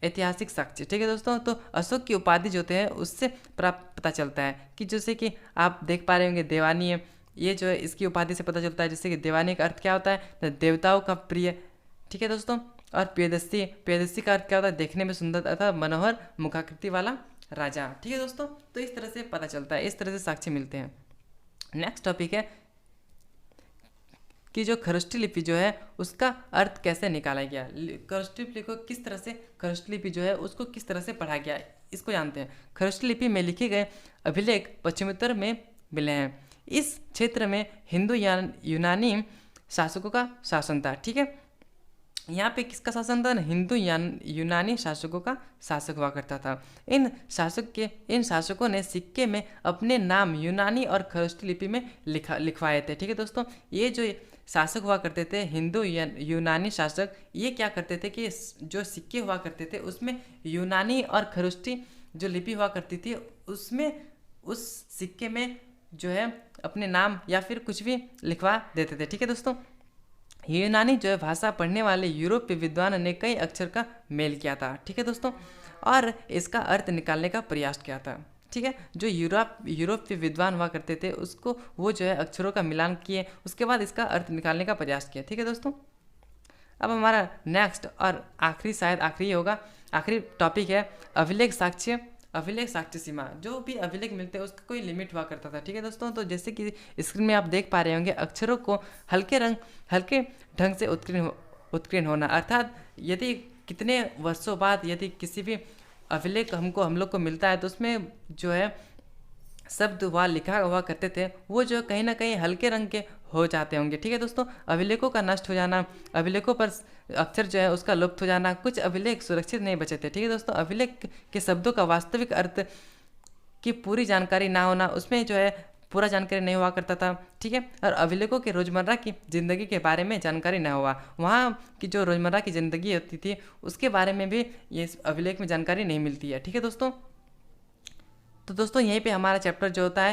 ऐतिहासिक साक्ष्य। ठीक है दोस्तों, तो अशोक की उपाधि जो है उससे प्राप्त पता चलता है कि जैसे कि आप देख पा रहे होंगे देवानी है, ये जो है इसकी उपाधि से पता चलता है। जैसे कि देवानी का अर्थ क्या होता है, देवताओं का प्रिय। ठीक है दोस्तों, और प्रियदर्शी का अर्थ क्या होता है, देखने में सुंदर तथा मनोहर मुखाकृति वाला राजा। ठीक है दोस्तों, तो इस तरह से पता चलता है, इस तरह से साक्ष्य मिलते हैं। नेक्स्ट टॉपिक है कि जो खरोष्ठी लिपि जो है उसका अर्थ कैसे निकाला गया। खरोष्ठी लिपि को किस तरह से, खरोष्ठी लिपि जो है उसको किस तरह से पढ़ा गया इसको जानते हैं। खरोष्ठी लिपि में लिखे गए अभिलेख पश्चिमोत्तर में मिले हैं। इस क्षेत्र में हिंदू यूनानी शासकों का शासन था। ठीक है, यहाँ पे किसका शासन था, हिंदू यूनानी शासकों का शासक हुआ करता था। इन शासकों ने सिक्के में अपने नाम यूनानी और खरोष्ठी लिपि में लिखवाए थे। ठीक है दोस्तों, ये जो शासक हुआ करते थे हिंदू यूनानी शासक, ये क्या करते थे कि जो सिक्के हुआ करते थे उसमें यूनानी और खरोष्ठी जो लिपि हुआ करती थी उसमें उस सिक्के में जो है अपने नाम या फिर कुछ भी लिखवा देते थे। ठीक है दोस्तों, यूनानी जो है भाषा पढ़ने वाले यूरोपीय विद्वान ने कई अक्षर का मेल किया था। ठीक है दोस्तों, और इसका अर्थ निकालने का प्रयास किया था। ठीक है, जो यूरोपीय विद्वान हुआ करते थे उसको वो जो है अक्षरों का मिलान किए, उसके बाद इसका अर्थ निकालने का प्रयास किया। ठीक है दोस्तों, अब हमारा नेक्स्ट और आखिरी होगा, आखिरी टॉपिक है अभिलेख साक्ष्य सीमा। जो भी अभिलेख मिलते हैं उसका कोई लिमिट हुआ करता था। ठीक है दोस्तों, तो जैसे कि स्क्रीन में आप देख पा रहे होंगे अक्षरों को हल्के ढंग से उत्कीर्ण होना, अर्थात यदि कितने वर्षों बाद यदि किसी भी अभिलेख हम लोग को मिलता है तो उसमें जो है शब्द वह लिखा हुआ करते थे वो जो कहीं ना कहीं हल्के रंग के हो जाते होंगे। ठीक है दोस्तों, अभिलेखों का नष्ट हो जाना, अभिलेखों पर अक्षर जो है उसका लुप्त हो जाना, कुछ अभिलेख सुरक्षित नहीं बचे थे। ठीक है दोस्तों, अभिलेख के शब्दों का वास्तविक अर्थ की पूरी जानकारी ना होना, उसमें जो है पूरा जानकारी नहीं हुआ करता था, ठीक है। और अभिलेखों के रोज़मर्रा की ज़िंदगी के बारे में जानकारी न हुआ, वहाँ की जो रोज़मर्रा की ज़िंदगी होती थी उसके बारे में भी ये इस अभिलेख में जानकारी नहीं मिलती है, ठीक है दोस्तों। तो दोस्तों यहीं पे हमारा चैप्टर जो होता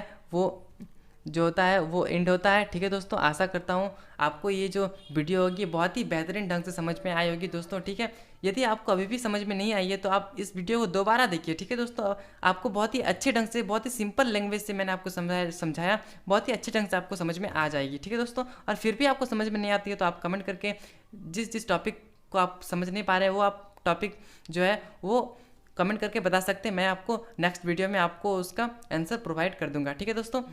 है वो एंड होता है, ठीक है दोस्तों। आशा करता हूँ आपको ये जो वीडियो होगी बहुत ही बेहतरीन ढंग से समझ में आई होगी दोस्तों, ठीक है। यदि आपको अभी भी समझ में नहीं आई है तो आप इस वीडियो को दोबारा देखिए, ठीक है दोस्तों। आपको बहुत ही अच्छे ढंग से, बहुत ही सिंपल लैंग्वेज से मैंने आपको समझाया, बहुत ही अच्छे ढंग से आपको समझ में आ जाएगी, ठीक है दोस्तों। और फिर भी आपको समझ में नहीं आती है तो आप कमेंट करके जिस टॉपिक को आप समझ नहीं पा रहे वो आप टॉपिक जो है वो कमेंट करके बता सकते हैं। मैं आपको नेक्स्ट वीडियो में आपको उसका आंसर प्रोवाइड कर दूंगा, ठीक है दोस्तों।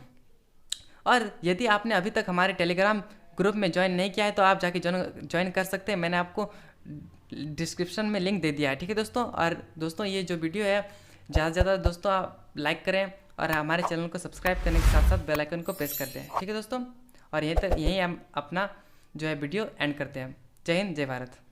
और यदि आपने अभी तक हमारे टेलीग्राम ग्रुप में ज्वाइन नहीं किया है तो आप जाके ज्वाइन कर सकते हैं, मैंने आपको डिस्क्रिप्शन में लिंक दे दिया है, ठीक है दोस्तों। और दोस्तों ये जो वीडियो है ज़्यादा से ज़्यादा दोस्तों आप लाइक करें और हमारे चैनल को सब्सक्राइब करने के साथ साथ बेल आइकन को प्रेस कर दें, ठीक है दोस्तों। और यहीं हम अपना जो है वीडियो एंड करते हैं। जय हिंद, जय भारत।